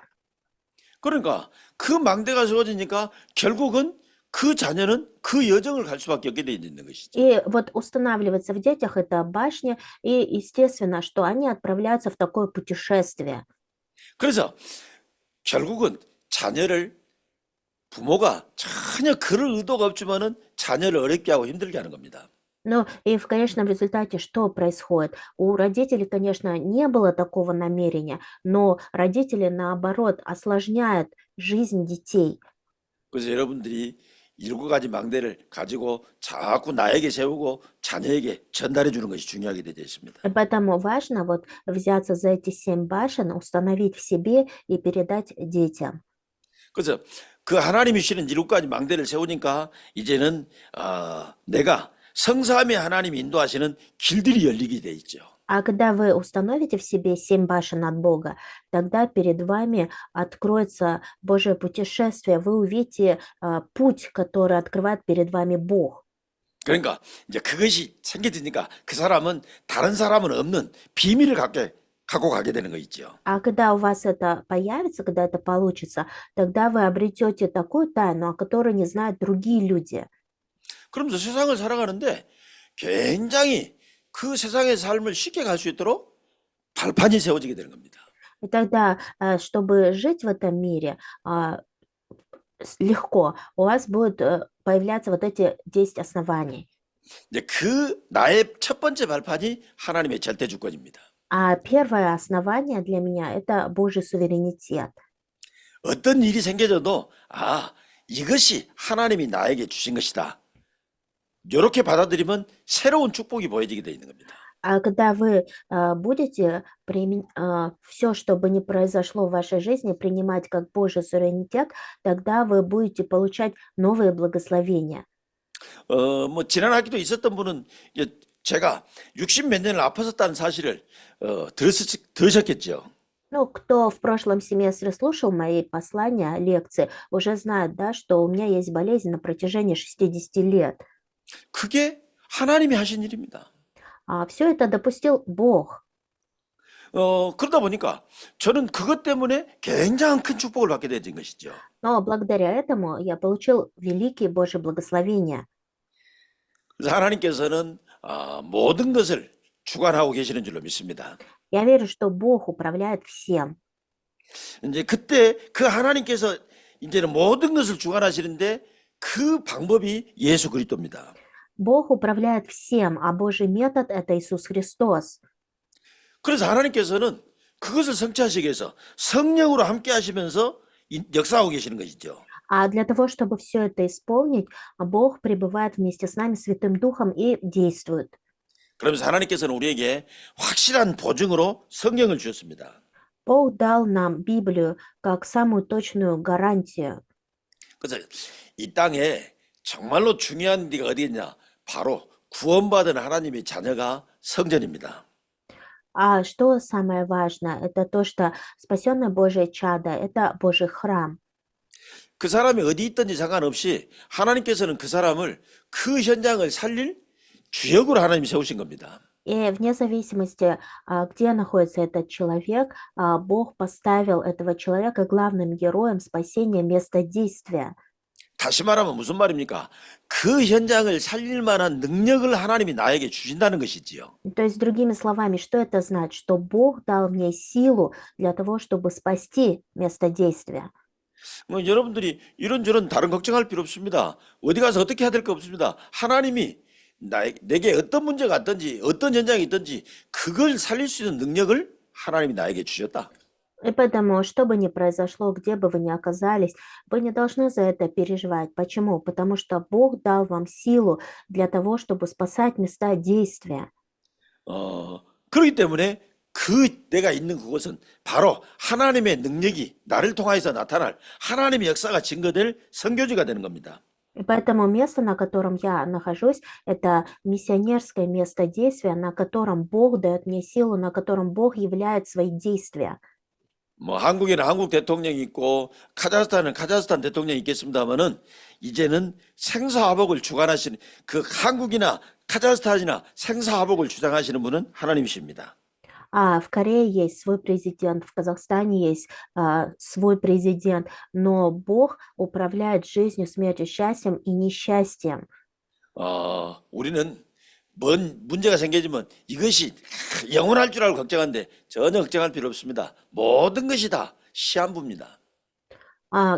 그러니까 그 망대가 세워지니까 결국은 그 자녀는 그 여정을 갈 수밖에 없게 되어 있는 것이죠. И вот устанавливается в детях эта башня, и естественно, что они отправляются в такое путешествие. 그래서 결국은 자녀를 부모가 전혀 그럴 의도가 없지만은 자녀를 어렵게 하고 힘들게 하는 겁니다. Ну и в конечном результате что происходит? У родителей, конечно, не было такого намерения, но родители, наоборот, осложняют жизнь детей. 그래서 여러분들이 7가지 망대를 가지고 자꾸 나에게 세우고 자녀에게 전달해 주는 것이 중요하게 되어 있습니다. И поэтому важно вот взяться за эти 7 башен, установить в себе и передать детям. 그래서 그 하나님이 주시는 7가지 망대를 세우니까 이제는 내가 성삼위 하나님이 인도하시는 길들이 열리게 돼 있죠. А когда вы установите в себе 7 башен от Бога, тогда перед вами откроется Божье путешествие, вы увидите путь, который открывает перед вами Бог. 그러니까 이제 그것이 생겨지니까 그 사람은 다른 사람은 없는 비밀을 갖고 가게 되는 거 있죠. А когда у вас это появится, когда это получится, тогда вы обретете такую тайну, о которой не знают другие люди. 그러면서 세상을 살아가는데 굉장히 그 세상의 삶을 쉽게 갈 수 있도록 발판이 세워지게 되는 겁니다. И тогда, чтобы жить в этом мире легко, у вас будут появляться вот эти 10 оснований. 이제 그 나의 첫 번째 발판이 하나님의 절대 주권입니다. А первое основание для меня– это Божий суверенитет. 어떤 일이 생겨져도 이것이 하나님이 나에게 주신 것이다. 이렇게 받아들이면 새로운 축복이 보여지게 되어 있는 겁니다. А когда вы будете все, что бы ни произошло в вашей жизни, принимать как Божий суверенитет, тогда вы будете получать новые благословения. 뭐 지난 학기도 있었던 분은 제가 60몇 년을 아팠었다는 사실을 들으셨겠죠. Ну, кто в прошлом семестре слушал мои послания, лекции, уже знает, да, что у меня есть болезнь на протяжении 60 лет. 그게 하나님이 하신 일입니다. Все это допустил Бог. 그러다 보니까 저는 그것 때문에 굉장히 큰 축복을 받게 된 것이죠. Но благодаря этому я получил великие Божьи благословения. 그래서 하나님께서는 모든 것을 주관하고 계시는 줄로 믿습니다. Я верю, что Бог управляет всем. 이제 그때 그 하나님께서 이제는 모든 것을 주관하시는데 그 방법이 예수 그리스도입니다. Бог управляет всем, а Божий метод– это Иисус Христос. 그래서 하나님께서는 그것을 성취하시기 위해서 성령으로 함께 하시면서 역사하고 계시는 것이죠. А для того, чтобы все это исполнить, Бог пребывает вместе с нами Святым Духом и действует. 그러면서 하나님께서는 우리에게 확실한 보증으로 성경을 주셨습니다. Бог дал нам Библию как самую точную гарантию. 그래서 이 땅에 정말로 중요한 데가 어디냐? 바로 구원받은 하나님의 자녀가 성전입니다. А что самое важное? Это то, что спасенное Божие чадо– это Божий храм. 그 사람이 어디 있든지 상관없이 하나님께서는 그 사람을 그 현장을 살릴 주역으로 하나님이 세우신 겁니다. И вне зависимости, где находится этот человек, Бог поставил этого человека главным героем спасения места действия. 다시 말하면 무슨 말입니까? 그 현장을 살릴 만한 능력을 하나님이 나에게 주신다는 것이지요. То есть, другими словами, что это значит? Что Бог дал мне силу для того, чтобы спасти место действия. 뭐 여러분들이 이런저런 다른 걱정할 필요 없습니다. 어디 가서 어떻게 해야 될 거 없습니다. 하나님이 내게 어떤 문제가 있든지 어떤 현장이 있든지 그걸 살릴 수 있는 능력을 하나님이 나에게 주셨다. И поэтому, что бы ни произошло, где бы вы ни оказались, вы не должны за это переживать. Почему? Потому что Бог дал вам силу для того, чтобы спасать места действия. 그렇기 때문에 그 내가 있는 그곳은 바로 하나님의 능력이 나를 통하여서 나타날 하나님의 역사가 증거될 선교지가 되는 겁니다. И поэтому место, на котором я нахожусь, это миссионерское место действия, на котором Бог дает мне силу, на котором Бог являет свои действия. 뭐 한국에는 한국 대통령이 있고 카자흐스탄은 카자흐스탄 대통령이 있겠습니다만은 이제는 생사화복을 주관하시는 그 한국이나 카자흐스탄이나 생사화복을 주장하시는 분은 하나님이십니다. В Корее есть свой президент, в Казахстане есть свой президент, но Бог управляет жизнью, смертью, счастьем и несчастьем. 우리는 뭔 문제가 생기지만 이것이 영원할 줄 알고 걱정하는데 전혀 걱정할 필요 없습니다. 모든 것이 다 시한부입니다.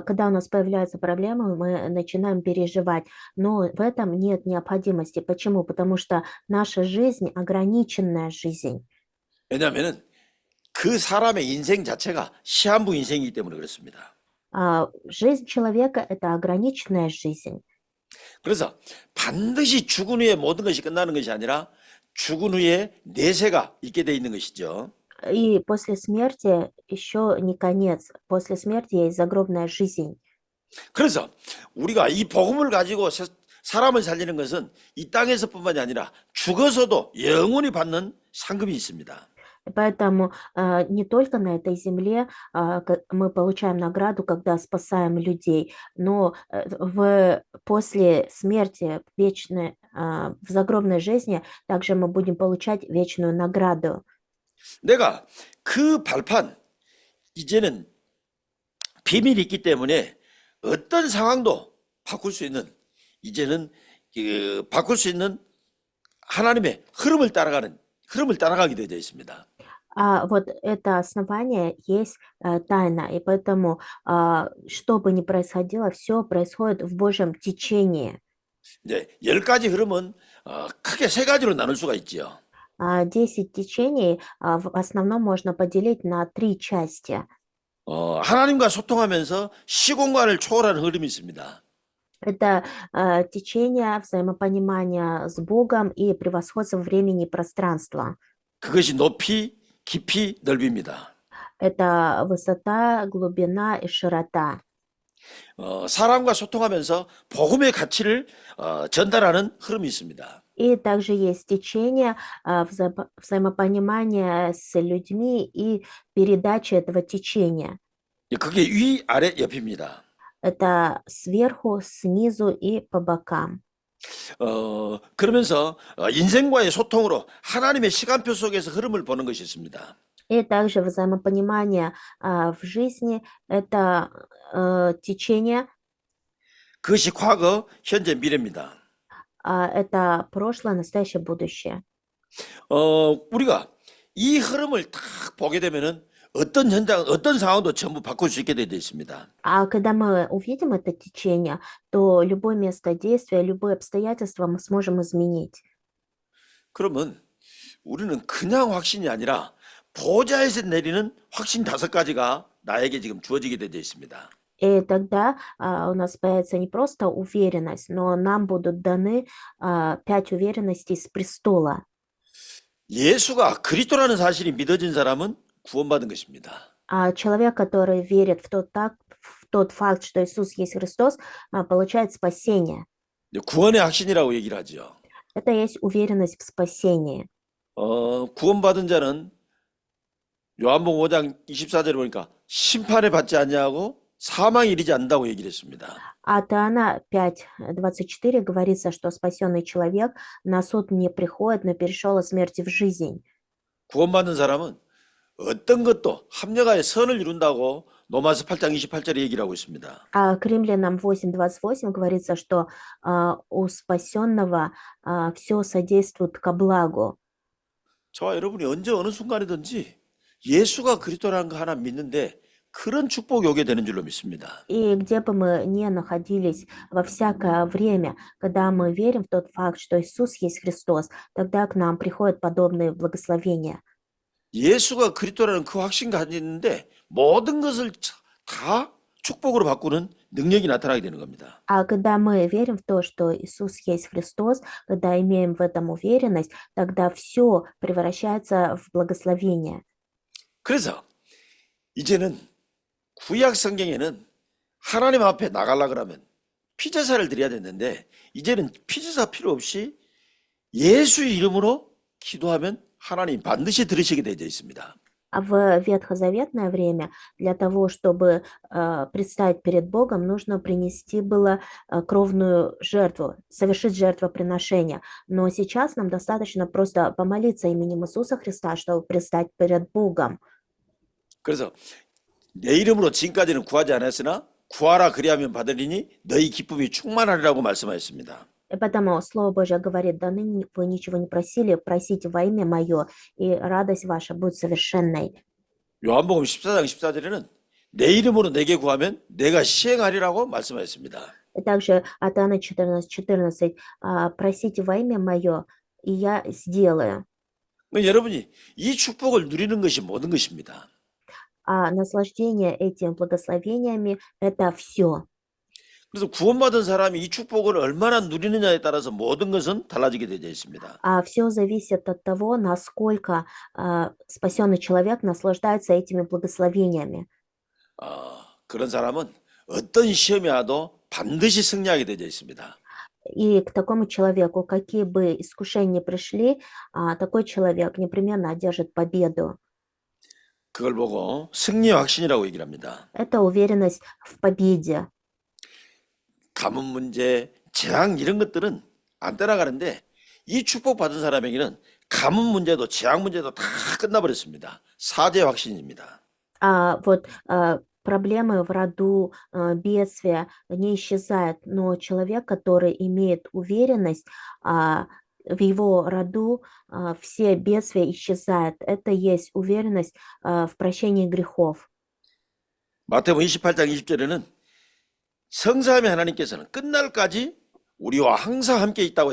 Когда у нас появляются проблемы, мы начинаем переживать, но в этом нет необходимости. Почему? Потому что наша жизнь ограниченная жизнь. 왜냐하면은 그 사람의 인생 자체가 시한부 인생이기 때문에 그렇습니다. Жизнь человека– это ограниченная жизнь. 그래서 반드시 죽은 후에 모든 것이 끝나는 것이 아니라 죽은 후에 내세가 있게 돼 있는 것이죠. И после смерти еще не конец. После смерти есть загробная жизнь. 그래서 우리가 이 복음을 가지고 사람을 살리는 것은 이 땅에서뿐만이 아니라 죽어서도 영원히 받는 상급이 있습니다. Поэтому не только на этой земле мы получаем награду, когда спасаем людей, но после смерти в загробной жизни также мы будем получать вечную награду. 내가 그 발판 이제는 비밀이 있기 때문에 어떤 상황도 바꿀 수 있는 이제는 바꿀 수 있는 하나님의 흐름을 따라가게 되어 있습니다. Вот это основание есть тайна, и поэтому, что бы ни происходило, все происходит в Божьем течении. 이제 10가지 흐름은 크게 세 가지로 나눌 수가 있죠. 10 течений в основном можно поделить на 3 части. 하나님과 소통하면서 시공간을 초월하는 흐름이 있습니다. Это течение взаимопонимания с Богом и превосходство времени и пространства. 그것이 높이, 깊이, 넓입니다. Это высота, глубина и широта. 사람과 소통하면서 복음의 가치를 전달하는 흐름이 있습니다. И также есть течение взаимопонимания с людьми и передача этого течения. 그게 위, 아래, 옆입니다. Это сверху, снизу и по бокам. 그러면서 인생과의 소통으로 하나님의 시간표 속에서 흐름을 보는 것이 있습니다. И также взаимопонимание в жизни – это течение, 그것이 과거, 현재, 미래입니다. это прошлое, настоящее, будущее. 우리가 이 흐름을 딱 보게 되면은 어떤 현장, 어떤 상황도 전부 바꿀 수 있게 되어 있습니다. Когда мы увидим это течение, то любое место действия, любые обстоятельства мы сможем изменить. 그러면 우리는 그냥 확신이 아니라 보좌에서 내리는 확신 5가지가 나에게 지금 주어지게 되어 있습니다. И тогда у нас появится не просто уверенность, но нам будут даны 5 уверенностей с престола. 예수가 그리스도라는 사실이 믿어진 사람은 구원받은 것입니다. Человек, который верит в тот факт, что Иисус есть Христос, получает спасение. 구원의 확신이라고 얘기를 하죠. Это есть уверенность в спасении. 구원받은 자는 요한복음 5장 24절에 보니까 심판에 받지 않냐고 사망에 이르지 않는다고 얘기를 했습니다. От Иоанна 5:24 говорится, что спасенный человек на суд не приходит, но перешел от смерти в жизнь. 구원받는 사람은 어떤 것도 합력하여 선을 이룬다고 로마서 8장 28절에 얘기를 하고 있습니다. К Римлянам 8:28 говорится, что у спасенного все содействует ко благу. 저와 여러분이 언제 어느 순간이든지 예수가 그리스도라는 거 하나 믿는데 그런 축복이 오게 되는 줄로 믿습니다. И где бы мы ни находились во всякое время, когда мы верим в тот факт, что Иисус есть Христос, тогда к нам приходят подобные благословения. 예수가 그리스도라는 그 확신 가지는데 모든 것을 다 축복으로 바꾸는 능력이 나타나게 되는 겁니다. А когда мы верим в то, что Иисус есть Христос, когда имеем в этом уверенность, тогда все превращается в благословение. 그래서 이제는 구약 성경에는 하나님 앞에 나가려 그러면 피제사를 드려야 됐는데 이제는 피제사 필요 없이 예수 이름으로 기도하면 하나님 반드시 들으시게 되어 있습니다. А в ветхозаветное время для того, чтобы предстать перед Богом, нужно принести было кровную жертву, совершить жертвоприношение. Но сейчас нам достаточно просто помолиться именем Иисуса Христа, чтобы предстать перед Богом. 그래서 내 이름으로 지금까지는 구하지 않았으나 구하라 그리하면 받으리니 너희 기쁨이 충만하리라고 말씀하셨습니다. И потому Слово Божье говорит: да ныне вы ничего не просили, просите во имя Мое, и радость ваша будет совершенной. 요한복음 14장 14절에는 내 이름으로 내게 구하면 내가 시행하리라고 말씀하셨습니다. И также от Иоанна 14:14 просите во имя Мое, и я сделаю. 여러분이 이 축복을 누리는 것이 모든 것입니다. А наслаждение этими благословениями – это все. 그래서 구원받은 사람이 이 축복을 얼마나 누리느냐에 따라서 모든 것은 달라지게 되어 있습니다. А все зависит от того, насколько спасенный человек наслаждается этими благословениями. 그런 사람은 어떤 시험이 와도 반드시 승리하게 되어 있습니다. И к такому человеку, какие бы искушения ни пришли, такой человек непременно одержит победу. 그걸 보고 승리의 확신이라고 얘기를 합니다. Это уверенность в победе. 가문 문제, 재앙 이런 것들은 안 따라가는데 이 축복 받은 사람에게는 가문 문제도 재앙 문제도 다 끝나버렸습니다. 사죄 확신입니다. Проблемы в роду, бедствия не исчезают, но человек, который имеет уверенность, в его роду все бедствия исчезают. Это есть уверенность в прощении грехов. 마태복음 28장 20절에는 성삼위 하나님께서는 끝날까지 우리와 항상 함께 있다고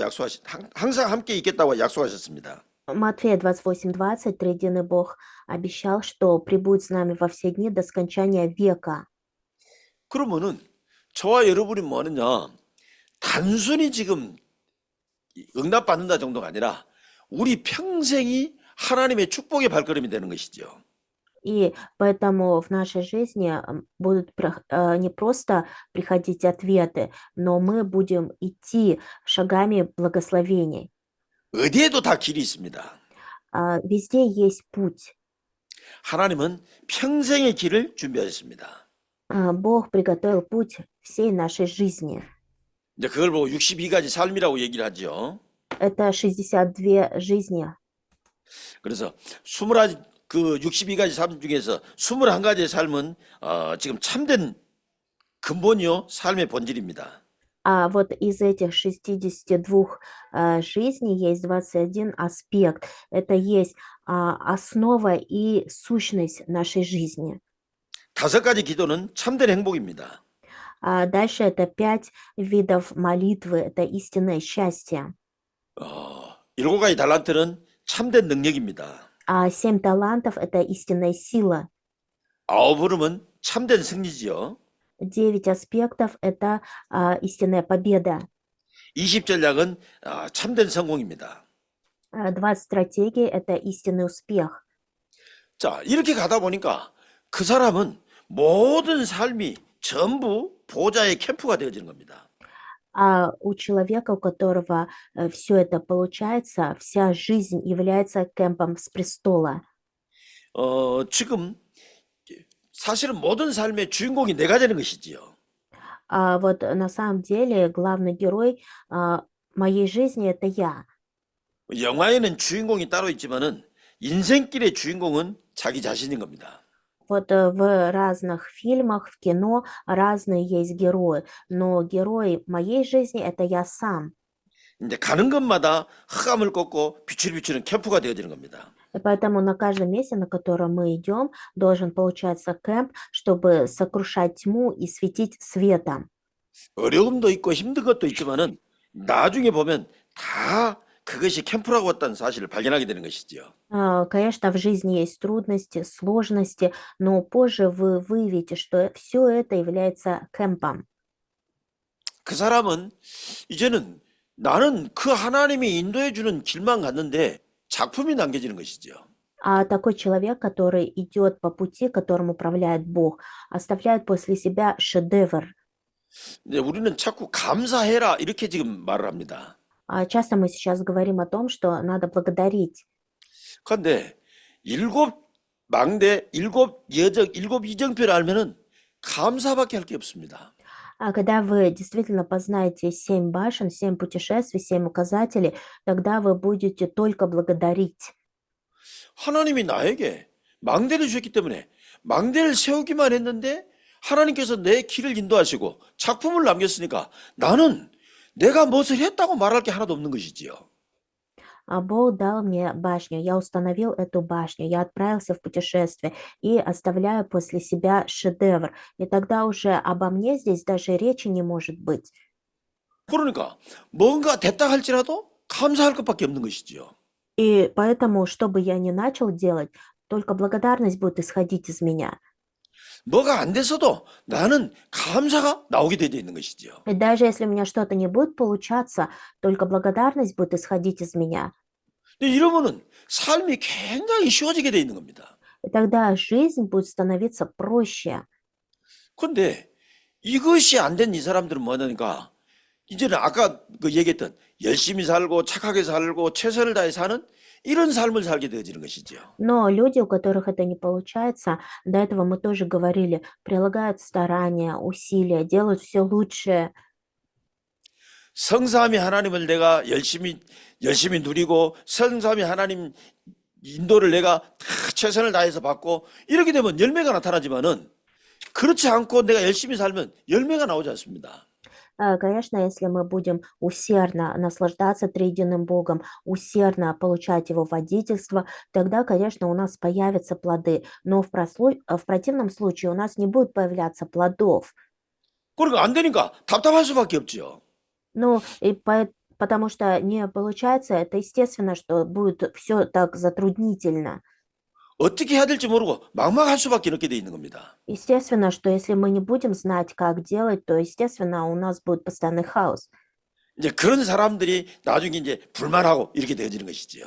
항상 함께 있겠다고 약속하셨습니다. Матфея 28:20 триединый Бог обещал, что прибудет с нами во все дни до скончания века. 그러면은 저와 여러분이 뭐 하느냐? 단순히 지금 응답받는다 정도가 아니라 우리 평생이 하나님의 축복의 발걸음이 되는 것이죠. И поэтому в нашей жизни будут не просто приходить ответы, но мы будем идти шагами благословений. 어디에도 다 길이 있습니다. Везде есть путь. 하나님은 평생의 길을 준비하셨습니다. Бог приготовил путь всей нашей жизни. 이제 그걸 보고 62가지 삶이라고 얘기를 하죠. Это 62 жизни. 그래서 62가지 삶 중에서 21가지의 삶은 지금 참된 근본이요 삶의 본질입니다. А вот из этих 62 жизней есть 21 аспект. Это есть основа и сущность нашей жизни. 5가지 기도는 참된 행복입니다. Дальше это 5 видов молитвы. Это истинное счастье. 7가지 달란트는 참된 능력입니다. 7 талантов – это истинная сила. 9부름은 참된 승리지요. 9 аспектов – это истинная победа. 20전략은 참된 성공입니다. 20 стратегий – это истинный успех. 자, 이렇게 가다 보니까 그 사람은 모든 삶이 전부 보좌의 캠프가 되어지는 겁니다. А у человека, у которого все это получается, вся жизнь является кемпом с престола. 지금 사실은 모든 삶의 주인공이 내가 되는 것이지요. Вот на самом деле главный герой моей жизни – это я. 영화에는 주인공이 따로 있지만은 인생길의 주인공은 자기 자신인 겁니다. Вот в разных фильмах, в кино разные есть герои, но герой моей жизни – это я сам. 이제 가는 것마다 흑암을 꺾고 빛을 비추는 캠프가 되어지는 겁니다. И поэтому на каждом месте, на котором мы идем, должен получаться кемп, чтобы сокрушать тьму и светить светом. 어려움도 있고 힘든 것도 있지만은 나중에 보면 다 그것이 캠프라고 했다는 사실을 발견하게 되는 것이지요. Конечно, в жизни есть трудности, сложности, но позже вы выявите, что все это является кемпом. 그 사람은 이제는 나는 그 하나님이 인도해 주는 길만 갔는데 작품이 남겨지는 것이죠. А такой человек, который идет по пути, которым управляет Бог, оставляет после себя шедевр. 근데 우리는 자꾸 감사해라 이렇게 지금 말을 합니다. Часто мы сейчас говорим о том, что надо благодарить. 그런데 일곱 망대, 일곱 여정, 일곱 이정표를 알면은 감사밖에 할 게 없습니다. А когда вы действительно познаете 7 башен, 7 путешествий, 7 указателей, тогда вы будете только благодарить. 하나님이 나에게 망대를 주셨기 때문에 망대를 세우기만 했는데 하나님께서 내 길을 인도하시고 작품을 남겼으니까 나는 내가 무엇을 했다고 말할 게 하나도 없는 것이지요. А Бог дал мне башню, я установил эту башню, я отправился в путешествие и оставляю после себя шедевр. И тогда уже обо мне здесь даже речи не может быть. 그러니까 뭔가 됐다 할지라도 감사할 것밖에 없는 것이지요. И поэтому, что бы я ни начал делать, только благодарность будет исходить из меня. 뭐가 안 돼서도 나는 감사가 나오게 되어 있는 것이지요. И даже если у меня что-то не будет получаться, только благодарность будет исходить из меня. 근데 이러면은 삶이 굉장히 쉬워지게 되어 있는 겁니다. И тогда жизнь будет становиться проще. 그런데 이것이 안 된 이 사람들은 뭐냐니까 이제는 아까 그 얘기했던 열심히 살고 착하게 살고 최선을 다해 사는 이런 삶을 살게 되어지는 것이죠. Но люди, у которых это не получается, до этого мы тоже говорили, прилагают старания, усилия, делают все лучше. 성삼위 하나님을 내가 열심히 누리고 성삼위 하나님 인도를 내가 다 최선을 다해서 받고 이렇게 되면 열매가 나타나지만은 그렇지 않고 내가 열심히 살면 열매가 나오지 않습니다. Конечно, если мы будем усердно наслаждаться триединым Богом, усердно получать Его водительство, тогда, конечно, у нас появятся плоды. Но в противном случае у нас не будет появляться плодов. 그러니까 안 되니까 답답할 수밖에 없죠. Ну, потому что не получается, это естественно, что будет все так затруднительно. 어떻게 해야 될지 모르고 막막할 수밖에 없게 돼 있는 겁니다. Естественно, что если мы не будем знать, как делать, то, естественно, у нас будет постоянный хаос. 이제 그런 사람들이 나중에 이제 불만하고 이렇게 되어지는 것이지요.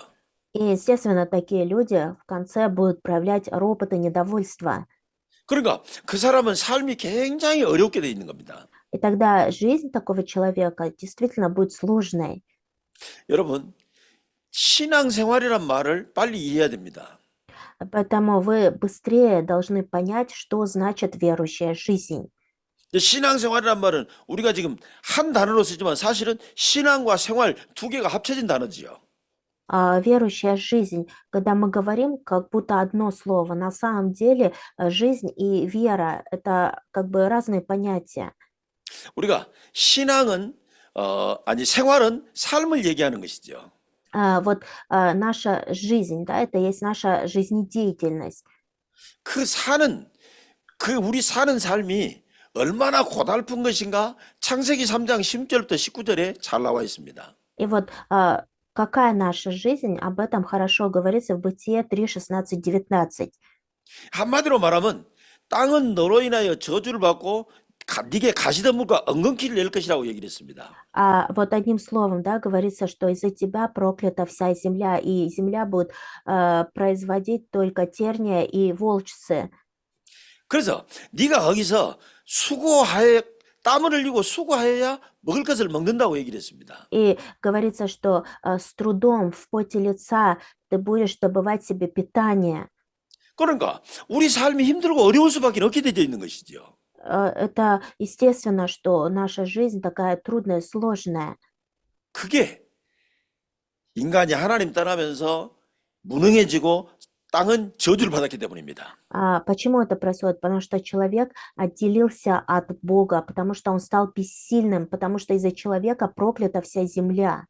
И, естественно, такие люди в конце будут проявлять ропот и недовольство. 그러니까 그 사람은 삶이 굉장히 어렵게 돼 있는 겁니다. И тогда жизнь такого человека действительно будет сложной. 여러분, 신앙생활이란 말을 빨리 이해해야 됩니다. Поэтому вы быстрее должны понять, что значит верующая жизнь. 신앙생활이란 말은 우리가 지금 한 단어로 쓰지만 사실은 신앙과 생활 두 개가 합쳐진 단어지요. Верующая жизнь, когда мы говорим как будто одно слово, на самом деле жизнь и вера– это как бы разные понятия. 우리가 신앙은 생활은 삶을 얘기하는 것이죠. Вот наша жизнь, да, это есть наша жизнедеятельность. 우리 사는 삶이 얼마나 고달픈 것인가 창세기 3장 10절부터 19절에 잘 나와 있습니다. И вот какая наша жизнь, об этом хорошо говорится в Бытие 3, 16, 19. 한마디로 말하면 땅은 너로 인하여 저주를 받고 네게 가시덤불과 엉겅퀴를 낼 것이라고 얘기를 했습니다. Вот одним словом, да, говорится, что из-за тебя проклята вся земля, и земля будет производить только терния и волчцы. 그래서 네가 거기서 땀을 흘리고 수고하여야 먹을 것을 먹는다고 얘기를 했습니다. И говорится, что с трудом в поте лица ты будешь добывать себе питание. 그러니까 우리 삶이 힘들고 어려울 수밖에 없게 되어 있는 것이죠. Это естественно, что наша жизнь такая трудная, сложная. 그게 인간이 하나님 떠나면서 무능해지고 땅은 저주를 받았기 때문입니다. Почему это происходит? Потому что человек отделился от Бога, потому что он стал бессильным, потому что из-за человека проклята вся земля.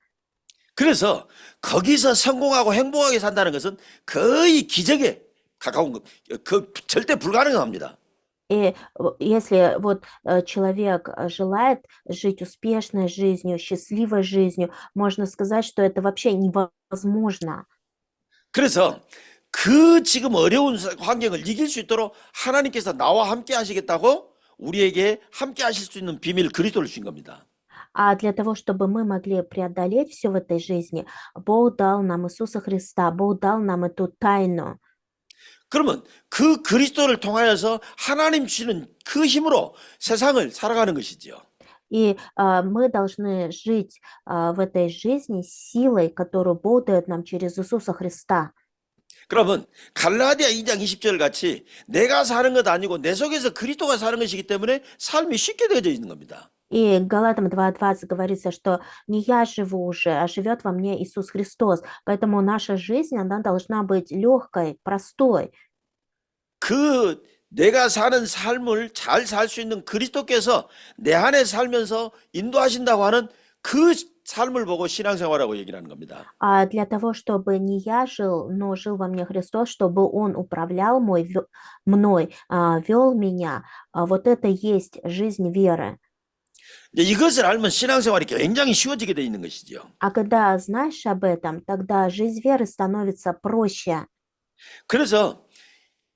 그래서 거기서 성공하고 행복하게 산다는 것은 거의 기적에 가까운 것, 절대 불가능합니다. И если вот человек желает жить успешной жизнью, счастливой жизнью, можно сказать, что это вообще невозможно. 그래서 그 지금 어려운 환경을 이길 수 있도록 하나님께서 나와 함께 하시겠다고 우리에게 함께 하실 수 있는 비밀 그리스도를 주신 겁니다. А для того, чтобы мы могли преодолеть все в этой жизни, Бог дал нам Иисуса Христа, Бог дал нам эту тайну. 그러면 그 그리스도를 통하여서 하나님 주시는 그 힘으로 세상을 살아가는 것이지요. И мы должны жить в этой жизни силой, которую Бог дает нам через Иисуса Христа. 그러면 갈라디아 2장 20절 같이 내가 사는 것 아니고 내 속에서 그리스도가 사는 것이기 때문에 삶이 쉽게 되어져 있는 겁니다. И Галатам 2:20 говорится, что не я живу уже, а живет во мне Иисус Христос. Поэтому наша жизнь, она должна быть легкой, простой. 그 내가 사는 삶을 잘 살 수 있는 그리스도께서 내 안에 살면서 인도하신다고 하는 그 삶을 보고 신앙생활하고 얘기를 하는 겁니다. А для того, чтобы не я жил, но жил во мне Христос, чтобы Он управлял мной, вел меня, вот это есть жизнь веры. 이것을 알면 신앙생활이 굉장히 쉬워지게 돼 있는 것이죠. А когда знаешь об этом, тогда жизнь веры становится проще. 그래서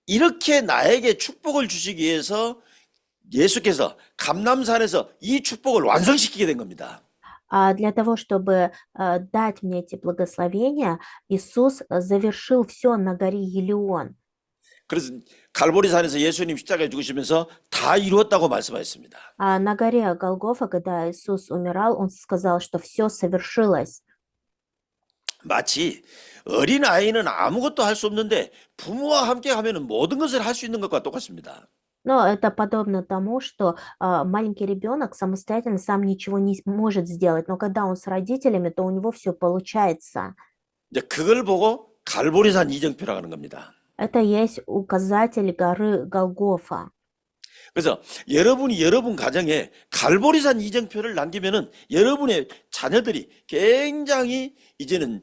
이렇게 나에게 축복을 주시기 위해서 예수께서 감람산에서 이 축복을 완성시키게 된 겁니다. А для того, чтобы дать мне эти благословения, Иисус завершил все на горе Елеон. 그래서 갈보리산에서 예수님 십자가에 죽으시면서 다 이루었다고 말씀하셨습니다. А на горе Голгофа, когда Иисус умирал, Он сказал, что все совершилось. 마치 어린 아이는 아무것도 할 수 없는데 부모와 함께 하면 모든 것을 할 수 있는 것과 똑같습니다. Но это подобно тому, что маленький ребенок самостоятельно сам ничего не может сделать, но когда он с родителями, то у него все получается. 이제 그걸 보고 갈보리산 이정표라고 하는 겁니다. Это есть указатель горы Голгофа. 그래서 여러분이 여러분 가정에 갈보리산 이정표를 남기면은 여러분의 자녀들이 굉장히 이제는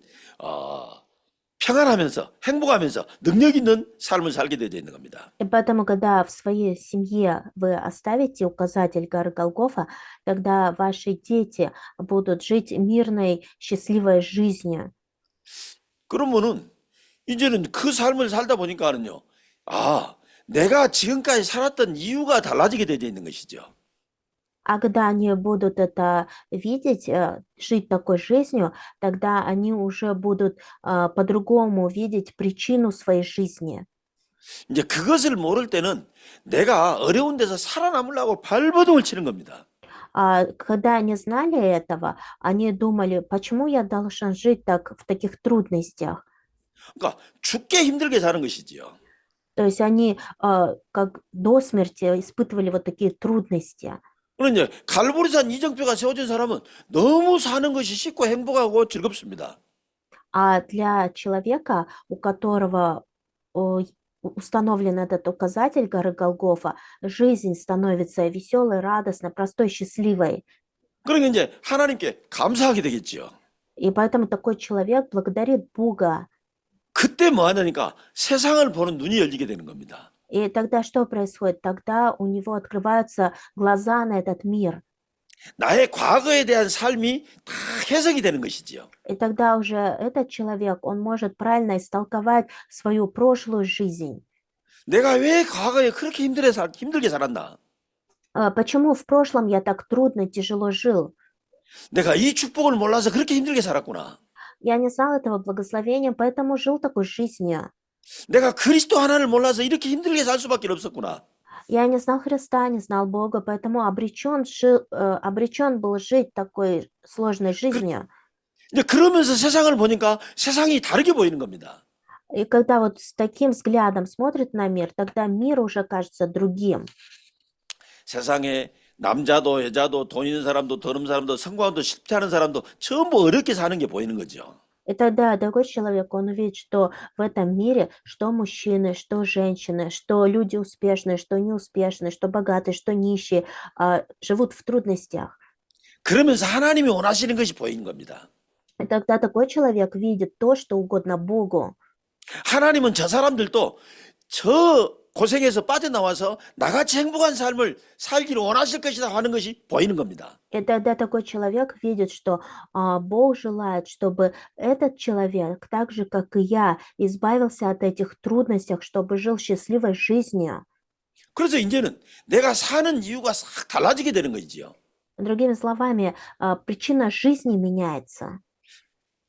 평안하면서 행복하면서 능력 있는 삶을 살게 되어 있는 겁니다. И поэтому, когда в своей семье вы оставите указатель горы Голгофа, тогда ваши дети будут жить мирной, счастливой жизнью. 그러면은 이제는 그 삶을 살다 보니까는요, 내가 지금까지 살았던 이유가 달라지게 되어 있는 것이죠. А когда они будут это видеть, жить такой жизнью, тогда они уже будут по-другому видеть причину своей жизни. 이제 그것을 모를 때는 내가 어려운 데서 살아남으려고 발버둥을 치는 겁니다. А когда они знали этого, они думали, почему я должен жить так в таких трудностях? 그러니까 죽게 힘들게 사는 것이지요. То есть они как до смерти испытывали вот такие трудности. 그런데 갈보리산 이정표가 세워진 사람은 너무 사는 것이 쉽고 행복하고 즐겁습니다. А для человека, у которого установлен этот указатель горы Голгофа, жизнь становится веселой, радостной, простой, счастливой. 그러니까 이제 하나님께 감사하게 되겠지요. И поэтому такой человек благодарит Бога. 그때 뭐 하냐니까 세상을 보는 눈이 열리게 되는 겁니다. И тогда что происходит? Тогда у него открываются глаза на этот мир. 나의 과거에 대한 삶이 다 해석이 되는 것이지요. И тогда уже этот человек, он может правильно истолковать свою прошлую жизнь. 내가 왜 과거에 그렇게 힘들게 살았나? Почему в прошлом я так трудно, тяжело жил? 내가 이 축복을 몰라서 그렇게 힘들게 살았구나. Я не знал этого благословения, поэтому жил такой жизнью. 내가 그리스도 하나를 몰라서 이렇게 힘들게 살 수밖에 없었구나. Я не знал Христа, не знал Бога, поэтому обречен был жить такой сложной жизнью. 이제 그러면서 세상을 보니까 세상이 다르게 보이는 겁니다. И когда вот с таким взглядом смотрит на мир, тогда мир уже кажется другим. 세상에 남자도 여자도 돈 있는 사람도 돈 없는 사람도 성공도 실패하는 사람도 전부 어렵게 사는 게 보이는 거죠. И тогда такой человек, он увидит, что в этом мире, что мужчины, что женщины, что люди успешные, что неуспешные, что богатые, что нищие, живут в трудностях. 그러면서 하나님이 원하시는 것이 보이는 겁니다. И тогда такой человек видит то, что угодно Богу. 하나님은 저 사람들도 저 고생해서 빠져나와서 나같이 행복한 삶을 살기를 원하실 것이다 하는 것이 보이는 겁니다. И тогда такой человек видит, что Бог желает, чтобы этот человек, так же как и я, избавился от этих трудностей, чтобы жил счастливой жизнью. 그래서 이제는 내가 사는 이유가 싹 달라지게 되는 거지요. Другими словами, причина жизни меняется.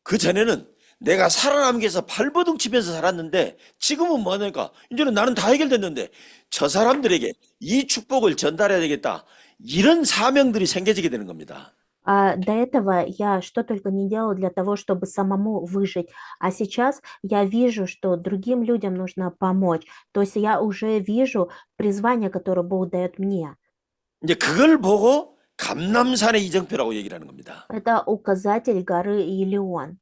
그 전에는 내가 살아남기 위해서 발버둥 치면서 살았는데 지금은 뭐냐니까 이제는 나는 다 해결됐는데 저 사람들에게 이 축복을 전달해야 되겠다. 이런 사명들이 생겨지게 되는 겁니다. До этого я что только не делала для того, чтобы самому выжить. А сейчас я вижу, что другим людям нужно помочь. То есть я уже вижу призвание, которое Бог дает мне. 이제 그걸 보고 감람산의 이정표라고 얘기를 하는 겁니다. Это указатель горы Елеон.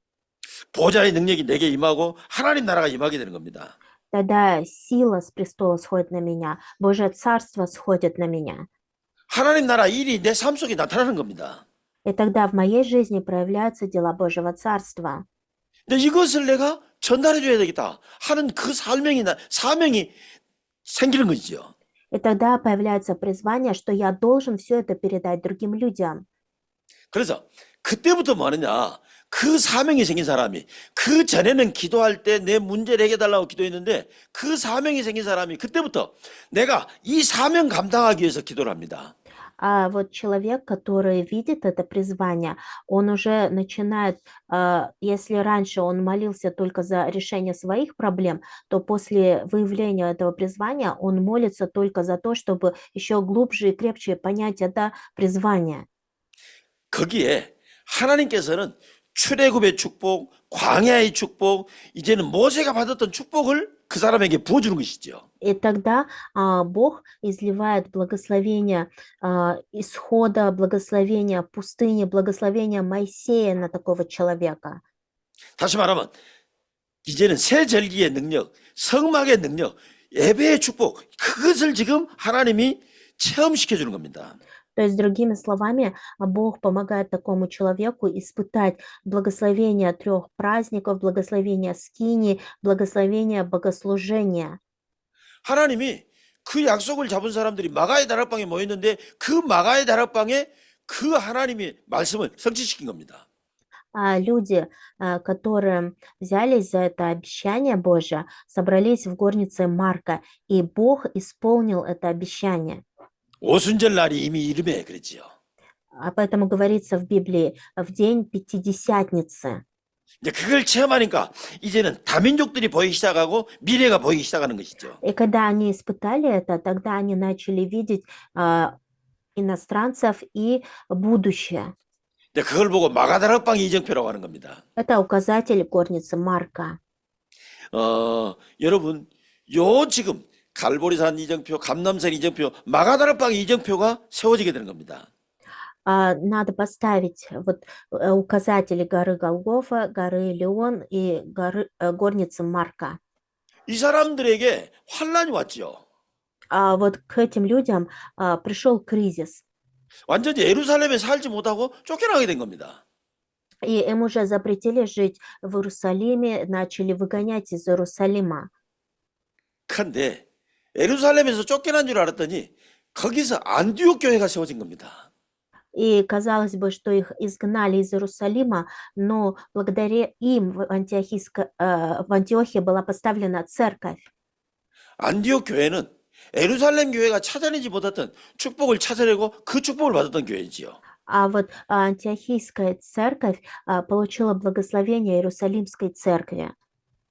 보좌의 능력이 내게 임하고 하나님 나라가 임하게 되는 겁니다. Тогда сила с престола сходит на меня, Божье царство сходит на меня. 하나님 나라 일이 내 삶 속에 나타나는 겁니다. И тогда в моей жизни проявляются дела Божьего царства. 근데 이것을 내가 전달해 줘야 되겠다 하는 그 사명이 생기는 거죠. И тогда появляется призвание, что я должен все это передать другим людям. 그래서 그때부터 뭐 하느냐? 그 사명이 생긴 사람이 그 전에는 기도할 때 내 문제를 해결해달라고 기도했는데 그 사명이 생긴 사람이 그때부터 내가 이 사명 감당하기 위해서 기도를 합니다. А вот человек, который видит это призвание, он уже начинает, если раньше он молился только за решение своих проблем, то после выявления этого призвания он молится только за то, чтобы еще глубже и крепче понять это призвание. 거기에 하나님께서는 출애굽의 축복, 광야의 축복, 이제는 모세가 받았던 축복을 그 사람에게 부어주는 것이죠. И тогда Бог изливает благословение исхода, благословение пустыни, благословение Моисея на такого человека. 다시 말하면 이제는 새 절기의 능력, 성막의 능력, 예배의 축복, 그것을 지금 하나님이 체험시켜 주는 겁니다. То есть, другими словами, Бог помогает такому человеку испытать благословение 3 праздников, благословение скинии, благословение богослужения. 하나님이 그 약속을 잡은 사람들이 마가의 다락방에 모였는데 그 마가의 다락방에 그 하나님의 말씀을 성취시킨 겁니다. Люди, которые взялись за это обещание Божие, собрались в горнице Марка, и Бог исполнил это обещание. 오순절 날이 이미 이름에 그랬지요. Поэтому говорится в Библии в день Пятидесятницы. 이제 그걸 체험하니까 이제는 다민족들이 보이기 시작하고 미래가 보이기 시작하는 것이죠. И когда они испытали это, тогда они начали видеть иностранцев и будущее. 이제 그걸 보고 마가다락방 이정표라고 하는 겁니다. Это указатель горницы Марка. 여러분, 요 지금 갈보리산 이정표, 감람산 이정표, 마가다락방 이정표가 세워지게 되는 겁니다. Надо поставить вот указатели горы Голгофа, горы Леон и горницы Марка. 이 사람들에게 환란이 왔죠. Вот к этим людям пришел кризис. 완전히 예루살렘에 살지 못하고 쫓겨나게 된 겁니다. И им уже запретили жить в Иерусалиме, начали выгонять из Иерусалима. 근데 예루살렘에서 쫓겨난 줄 알았더니 거기서 안디옥 교회가 세워진 겁니다. И казалось бы, что их изгнали из Иерусалима, но благодаря им в Антиохии была поставлена церковь. 안디옥 교회는 예루살렘 교회가 찾아내지 못했던 축복을 찾아내고 그 축복을 받았던 교회지요. А вот Антиохийская церковь получила благословение Иерусалимской церкви.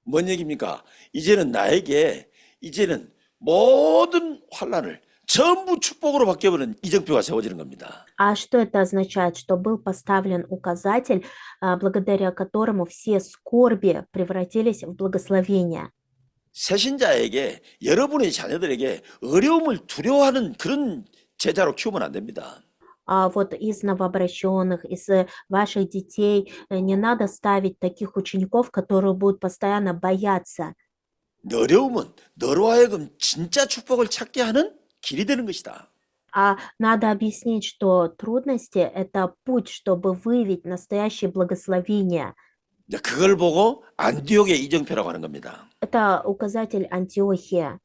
뭔 얘기입니까? 이제는 나에게 이제는 모든 환란을 전부 축복으로 바뀌어버린 이정표가 세워지는 겁니다. А что это означает? Что был поставлен указатель, благодаря которому все скорби превратились в благословение. 새신자에게 여러분의 자녀들에게 어려움을 두려워하는 그런 제자로 키우면 안 됩니다. А вот из новообращенных, из ваших детей не надо ставить таких учеников, которые будут постоянно бояться. 어려움은 너로 하여금 진짜 축복을 찾게 하는 길이 되는 것이다. А надо объяснить, что трудности – это путь, чтобы выявить настоящее благословение. 그걸 보고 안디옥의 이정표라고 하는 겁니다. Это указатель Антиохия.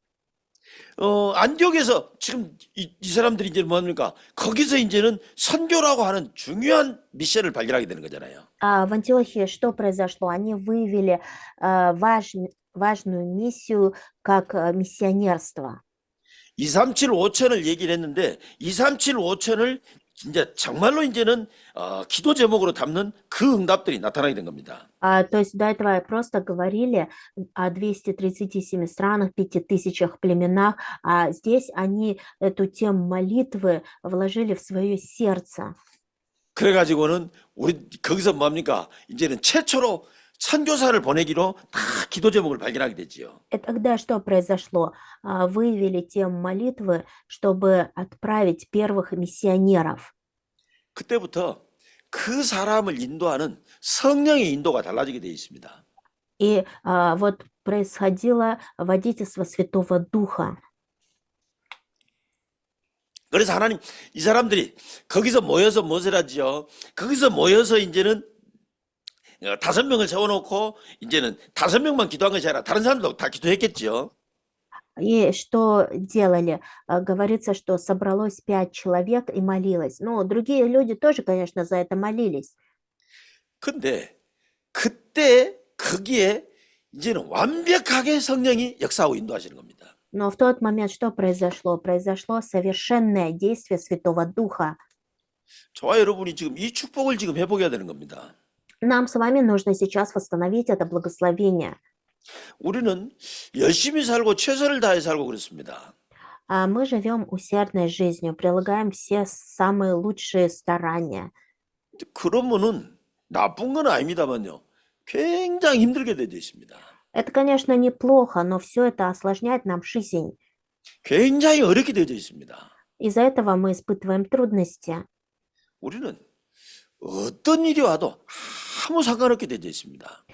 안디옥에서 지금 이 사람들이 이제 뭡니까? 거기서 이제는 선교라고 하는 중요한 미션을 발견하게 되는 거잖아요. В Антиохии что произошло? Они выявили важную миссию как миссионерство. 237 5천을 얘기를 했는데 237 5천을 진짜 정말로 이제는 기도 제목으로 담는 그 응답들이 나타나게 된 겁니다. То есть до этого просто говорили о 237 странах, 5000 племенах, а здесь они эту тему молитвы вложили в свое сердце. 그래가지고는 우리 거기서 뭡니까? 이제는 최초로 선교사를 보내기로 다 기도 제목을 발견하게 되지요. И тогда что произошло? Выявили тему молитвы, чтобы отправить первых миссионеров. 그때부터 그 사람을 인도하는 성령의 인도가 달라지게 되어 있습니다. И вот происходило водительство Святого Духа. 그래서 하나님 이 사람들이 거기서 모여서 무엇을 하지요? 거기서 모여서 이제는 5명을 세워놓고 이제는 5명만 기도한 것이 아니라 다른 사람도 다 기도했겠지요. И что делали? Говорится, что собралось 5 человек и молилось. Ну, другие люди тоже, конечно, за это молились. 근데 그때 거기에 이제는 완벽하게 성령이 역사하고 인도하시는 겁니다. Но в тот момент что произошло? Произошло совершенное действие Святого Духа. 저와 여러분이 지금 이 축복을 지금 회복해야 되는 겁니다. Нам с вами нужно сейчас восстановить это благословение. 우리는 열심히 살고 최선을 다해 살고 그렇습니다. Мы живем усердной жизнью, прилагаем все самые лучшие старания. 그러면은 나쁜 건 아닙니다만요. 굉장히 힘들게 되어 있습니다. Это, конечно, неплохо, но все это осложняет нам жизнь. 굉장히 어렵게 되어 있습니다. Из-за этого мы испытываем трудности. 우리는 어떤 일이 와도 아무 상관없게 되어 있습니다.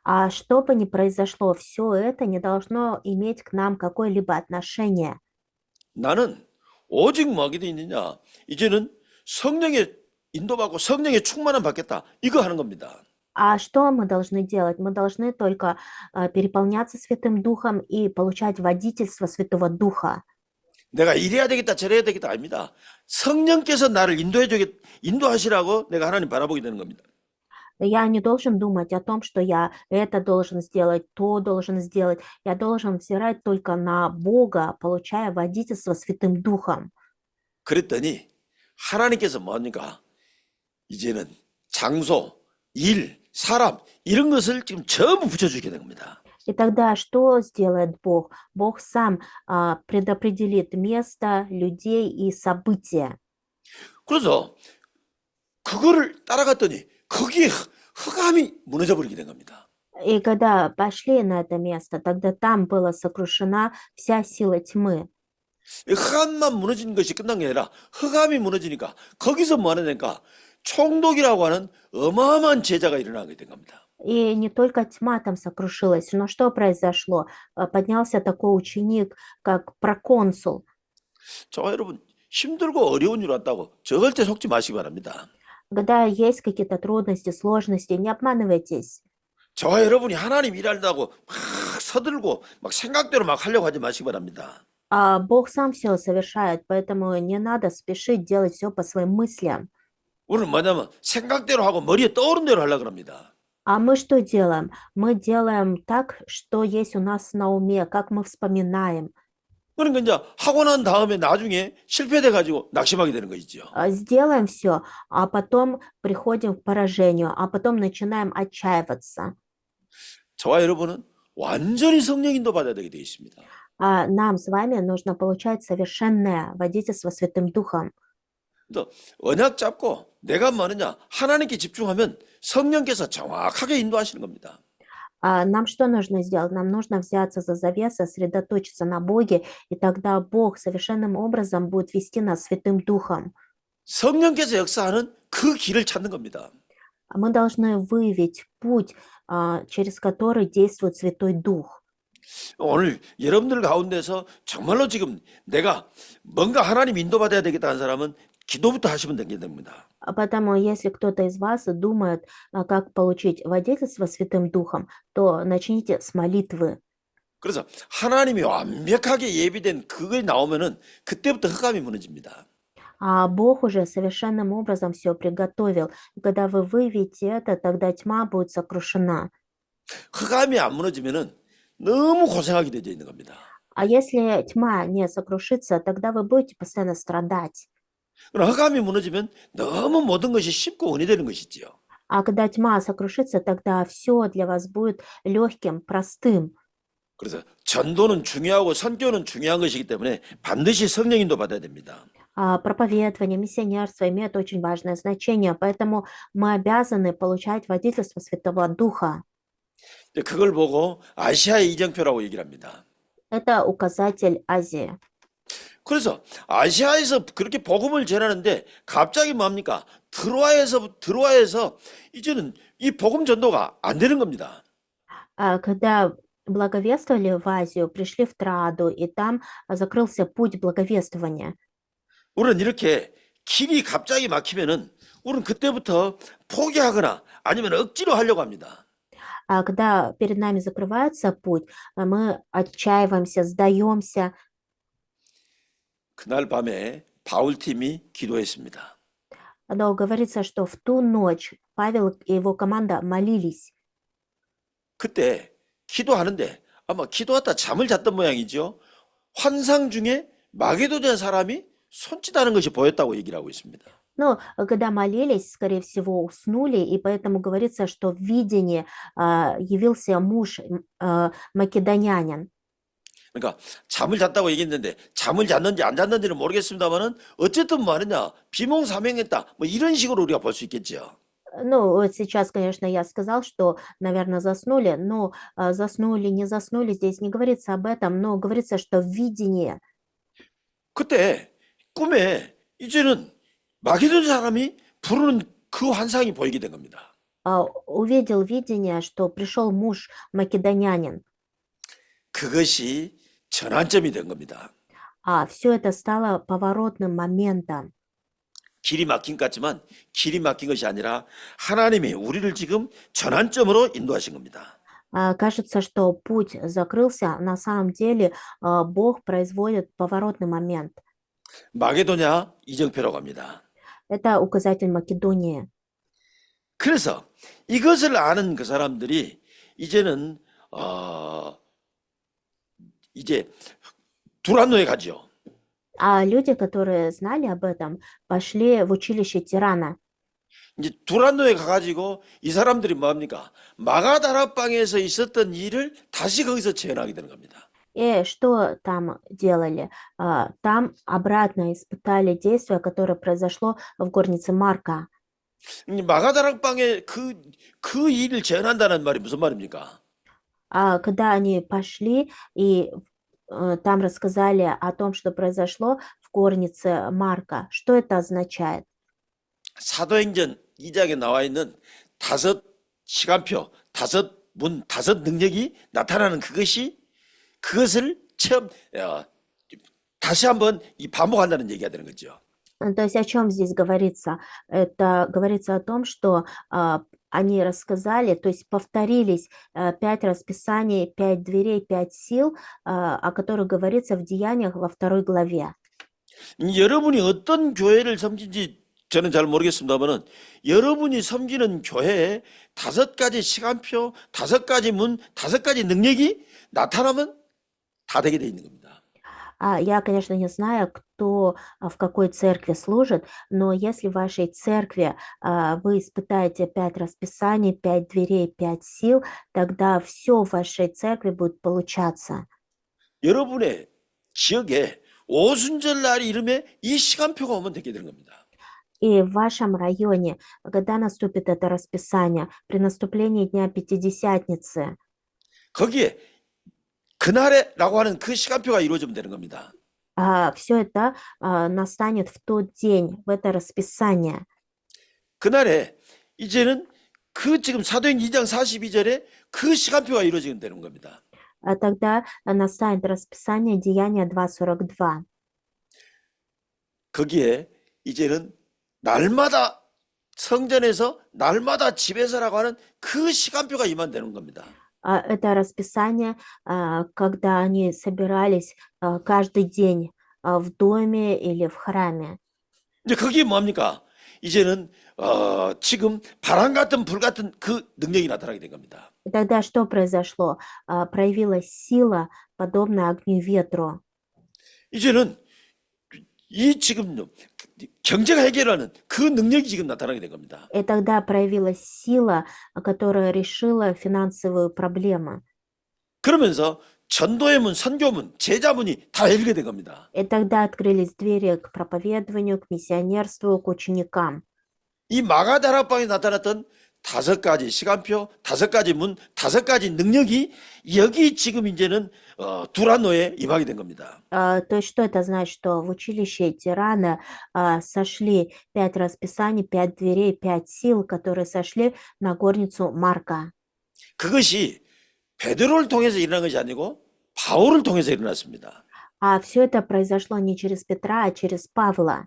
А что бы ни произошло, все это не должно иметь к нам какое-либо отношение. 나는 오직 뭐하게 돼 있느냐? 이제는 성령의 인도받고 성령의 충만함 받겠다. 이거 하는 겁니다. А что мы должны делать? Мы должны только переполняться Святым Духом и получать водительство Святого Духа. 내가 이래야 되겠다 저래야 되겠다 아닙니다. 성령께서 나를 인도하시라고 내가 하나님 바라보게 되는 겁니다. Я не должен думать о том, что я это должен сделать, то должен сделать. Я должен взирать только на Бога, получая водительство Святым Духом. 그랬더니 하나님께서 뭡니까? 이제는 장소, 일, 사람 이런 것을 지금 전부 붙여주게 된 겁니다. И тогда что сделает Бог? Бог сам предопределит место, людей и события. 그래서 그거를 따라갔더니 거기에 흑암이 무너져 버리게 된 겁니다. И когда пошли на это место, тогда там была сокрушена вся сила тьмы. 흑암만 무너지는 것이 끝난 게 아니라 흑암이 무너지니까 거기서 뭐 하느냐니까 총독이라고 하는 어마어마한 제자가 일어나게 된 겁니다. И не только тьма там сокрушилась, но что произошло? Поднялся такой ученик, как проконсул. 저와 여러분 힘들고 어려운 일 왔다고 절대 속지 마시기 바랍니다. Когда есть какие-то трудности, сложности, не обманывайтесь. 저와 여러분이 하나님 일한다고 막 서들고 막 생각대로 막 하려고 하지 마시기 바랍니다. Бог сам все совершает, поэтому не надо спешить делать все по своим мыслям. 우리는 뭐냐면 생각대로 하고 머리에 떠오른 대로 하려고 합니다. А мы что делаем? Мы делаем так, что есть у нас на уме, как мы вспоминаем. 그러니까 이제 하고 난 다음에 나중에 실패돼 가지고 낙심하게 되는 거 있죠. Сделаем все, а потом приходим к поражению, а потом начинаем отчаиваться. 저와 여러분은 완전히 성령 인도 받아야 되게 되어 있습니다. Нам с вами нужно получать совершенное водительство Святым Духом. 또 언약 잡고 내가 뭐느냐 하나님께 집중하면 성령께서 정확하게 인도하시는 겁니다. Нам что нужно сделать? Нам нужно взяться за завесу, сосредоточиться на Боге, и тогда Бог совершенным образом будет вести нас Святым Духом. 성령께서 역사하는 그 길을 찾는 겁니다. Мы должны выявить путь, через который действует Святой Дух. 오늘 여러분들 가운데서 정말로 지금 내가 뭔가 하나님 인도받아야 되겠다는 사람은 기도부터 하시면 되게 됩니다. Поэтому, если кто-то из вас думает, как получить водительство Святым Духом, то начните с молитвы. 그래서 하나님이 완벽하게 예비된 그게 나오면은 그때부터 흑암이 무너집니다. А Бог уже совершенным образом все приготовил. И когда вы выявите это, тогда тьма будет сокрушена. 흑암이 안 무너지면은 너무 고생하게 되어 있는 겁니다. А если тьма не сокрушится, тогда вы будете постоянно страдать. 그러나 흑암이 무너지면 너무 모든 것이 쉽고 은혜 되는 것이지요. А когда тьма сокрушится, тогда все для вас будет легким, простым. 그래서 전도는 중요하고 선교는 중요한 것이기 때문에 반드시 성령인도 받아야 됩니다. Проповедование, миссионерство имеют очень важное значение, поэтому мы обязаны получать водительство Святого Духа. 그걸 보고 아시아의 이정표라고 얘기를 합니다. Это указатель Азии. 그래서 아시아에서 그렇게 복음을 전하는데 갑자기 뭡니까? 드로아에서 이제는 이 복음 전도가 안 되는 겁니다. Когда благовествовали в Азию, пришли в Троаду, и там закрылся путь благовествования. 우리는 이렇게 길이 갑자기 막히면은 우리는 그때부터 포기하거나 아니면 억지로 하려고 합니다. А когда перед нами закрывается путь, мы отчаиваемся, сдаемся. 그날 밤에 바울팀이 기도했습니다. Но говорится, что в ту ночь Павел и его команда молились. 그때 기도하는데 아마 기도하다 잠을 잤던 모양이죠. 환상 중에 마게도냐 사람이 손짓하는 것이 보였다고 얘기를 하고 있습니다. Но когда молились, скорее всего, уснули, и поэтому говорится, что в видении явился муж македонянин. 그러니까 잠을 잤다고 얘기했는데 잠을 잤는지 안 잤는지는 모르겠습니다만은 어쨌든 뭐 하느냐 비몽사몽했다 뭐 이런 식으로 우리가 볼 수 있겠죠. Ну, вот сейчас, конечно, я сказал, что, наверное, заснули, но заснули, не заснули, здесь не говорится об этом, но говорится, что в видении. 그때 꿈에 이제는 마게도냐 사람이 부르는 그 환상이 보이게 된 겁니다. Увидел видение, что пришел муж македонянин. 그것이 전환점이 된 겁니다. Все это стало поворотным моментом. 길이 막힌 것 같지만 길이 막힌 것이 아니라 하나님이 우리를 지금 전환점으로 인도하신 겁니다. Кажется, что путь закрылся, на самом деле Бог производит поворотный момент. 마게도냐 이정표라고 합니다. Это указатель Македонии. 그래서 이것을 아는 그 사람들이 이제는 이제 두란노에 가죠. А люди, которые знали об этом, пошли в училище Тирана. 이제 두란노에 가가지고 이 사람들이 뭡니까? 마가다락방에서 있었던 일을 다시 거기서 재현하게 되는 겁니다. И что там делали? Там обратно испытали действие, которое произошло в горнице Марка. 마가다락방에 그 일을 재현한다는 말이 무슨 말입니까? Когда они пошли и там рассказали о том, что произошло в горнице Марка, что это означает? 사도행전 2장에 나와 있는 5 시간표, 5 문, 5 능력이 나타나는 그것을 다시 한번 반복한다는 얘기가 되는 거죠. То есть о чем здесь говорится? Это говорится о том, что они рассказали, то есть повторились 5 расписаний, 5 дверей, 5 сил, о которых говорится в Деяниях во 2 главе. 여러분이 어떤 교회를 섬긴지 저는 잘 모르겠습니다만은 여러분이 섬기는 교회에 5가지 시간표, 5가지 문, 5가지 능력이 나타나면 다 되게 돼 있는 겁니다. Я, конечно, не знаю, кто в какой церкви служит, но если в вашей церкви вы испытаете 5 расписаний, 5 дверей, 5 сил, тогда все в вашей церкви будет получаться. 여러분의 지역에 오순절날이 이름에 이 시간표가 오면 되게 되는 겁니다. И в вашем районе, когда наступит это расписание, при наступлении Дня Пятидесятницы, 거기에 그날에라고 하는 그 시간표가 이루어지면 되는 겁니다. все это настанет в тот день, в это расписание. 그날에 이제는 그 지금 사도행 2장 42절에 그 시간표가 이루어지면 되는 겁니다. Тогда настанет расписание Деяния 2:42. 거기에 이제는 날마다 성전에서 날마다 집에서라고 하는 그 시간표가 임한되는 겁니다. Это расписание, когда они собирались каждый день в доме или в храме. 이제 그게 뭡니까? 이제는 지금 바람 같은 불 같은 그 능력이 나타나게 된 겁니다. И тогда что произошло? Проявилась сила, подобная огню ветру. 이제는 이 지금 경제가 해결하는 그 능력이 지금 나타나게 된 겁니다. И тогда проявилась сила, которая решила финансовую проблему. 그러면서 전도의 문, 선교문, 제자문이 다 열리게 된 겁니다. И тогда открылись двери к проповедованию, к миссионерству, к ученикам. 이 마가다락방에 나타났던 5가지 시간표, 5가지 문, 5가지 능력이 여기 지금 이제는 두란노에 임하게 된 겁니다. То есть что это значит? Что в училище Тирана сошли 5 расписаний, 5 дверей, 5 сил, которые сошли на горницу Марка. 그것이 베드로를 통해서 일어난 것이 아니고 바울을 통해서 일어났습니다. А все это произошло не через Петра, а через Павла.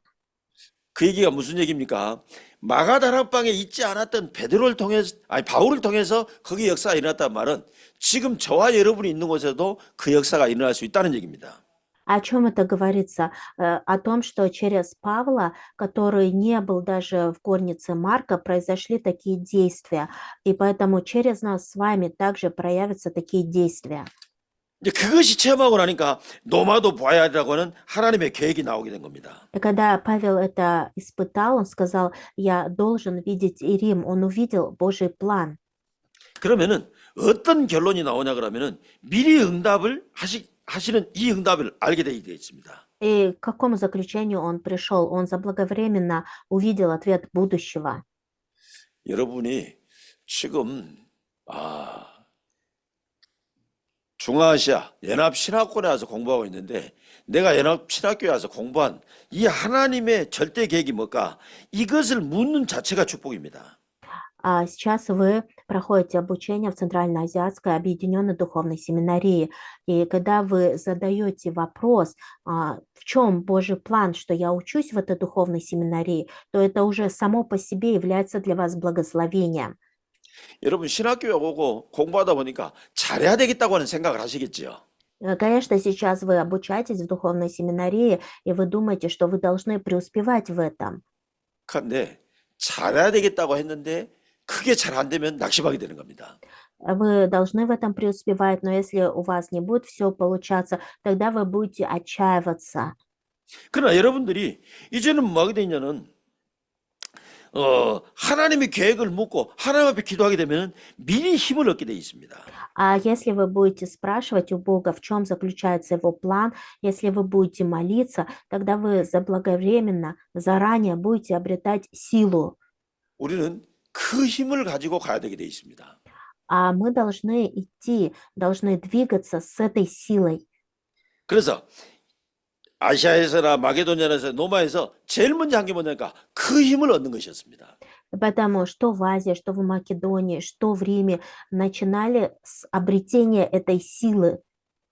그 얘기가 무슨 얘기입니까? 마가다락방에 있지 않았던 베드로를 통해서, 아니 바울을 통해서 거기 역사가 일어났다는 말은 지금 저와 여러분이 있는 곳에도 그 역사가 일어날 수 있다는 얘기입니다. О чем это говорится? О том, что через Павла, который не был даже в горнице Марка, произошли такие действия. И поэтому через нас с вами также проявятся такие действия. 이제 그것이 체험하고 나니까 노마도 보아야 하라고 하는 하나님의 계획이 나오게 된 겁니다. И когда Павел это испытал, он сказал, я должен видеть и Рим. Он увидел Божий план. 그러면은 어떤 결론이 나오냐 그러면은 미리 응답을 하시는 이 응답을 알게 되어 있습니다. И к какому заключению он пришел? Он заблаговременно увидел ответ будущего. 여러분이 지금 중앙아시아 연합신학원에 와서 공부하고 있는데 내가 연합신학교에 와서 공부한 이 하나님의 절대 계획이 뭘까? 이것을 묻는 자체가 축복입니다. А сейчас вы проходите обучение в Центральноазиатской объединенной духовной семинарии. И когда вы задаете вопрос, в чем Божий план, что я учусь в этой духовной семинарии, то это уже само по себе является для вас благословением. 여러분 신학교에 오고 공부하다 보니까 잘해야 되겠다고 하는 생각을 하시겠지요. Конечно, сейчас вы обучаетесь в духовной семинарии, и вы думаете, что вы должны преуспевать в этом. 근데 잘해야 되겠다고 했는데 그게 잘 안 되면 낙심하게 되는 겁니다. Вы должны в этом преуспевать, но если у вас не будет все получаться, тогда вы будете отчаиваться. 그러나 여러분들이 이제는 뭐 하게 되냐면 하나님의 계획을 묻고 하나님 앞에 기도하게 되면 미리 힘을 얻게 돼 있습니다. А если вы будете спрашивать у Бога, в чем заключается Его план, если вы будете молиться, тогда вы заблаговременно, заранее будете обретать силу. 우리는 그 힘을 가지고 가야 되게 돼 있습니다. А мы должны идти, должны двигаться с этой силой. 그래서 아시아에서나 마게도냐에서 노마에서 제일 먼저 한 게 뭐냐니까 그 힘을 얻는 것이었습니다. Потому что в Азии, что в Македонии, что в Риме начинали с обретения этой силы.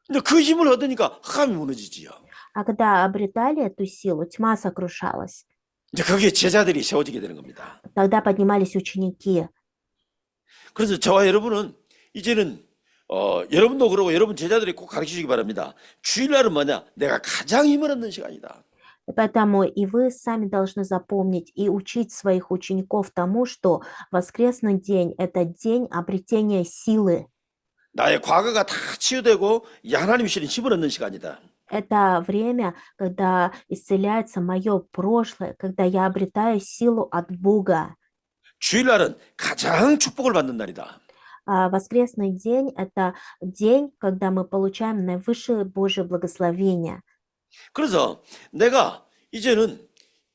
근데 그 힘을 얻으니까 흑암이 무너지지요. А когда обретали эту силу, тьма сокрушалась. 이제 거기에 제자들이 세워지게 되는 겁니다. Тогда поднимались ученики. 그래서 저와 여러분은 이제는 여러분도 그러고 여러분 제자들이 꼭 가르치시기 바랍니다. 주일날은 뭐냐? 내가 가장 힘을 얻는 시간이다. Поэтому и вы сами должны запомнить и учить своих учеников тому, что воскресный день– это день обретения силы. 나의 과거가 다 치유되고 하나님이 주신 힘을 얻는 시간이다. Это время, когда исцеляется мое прошлое, когда я обретаю силу от Бога. 주일날은 가장 축복을 받는 날이다. А воскресный день– это день, когда мы получаем наивысшее Божье благословение. 그래서 내가 이제는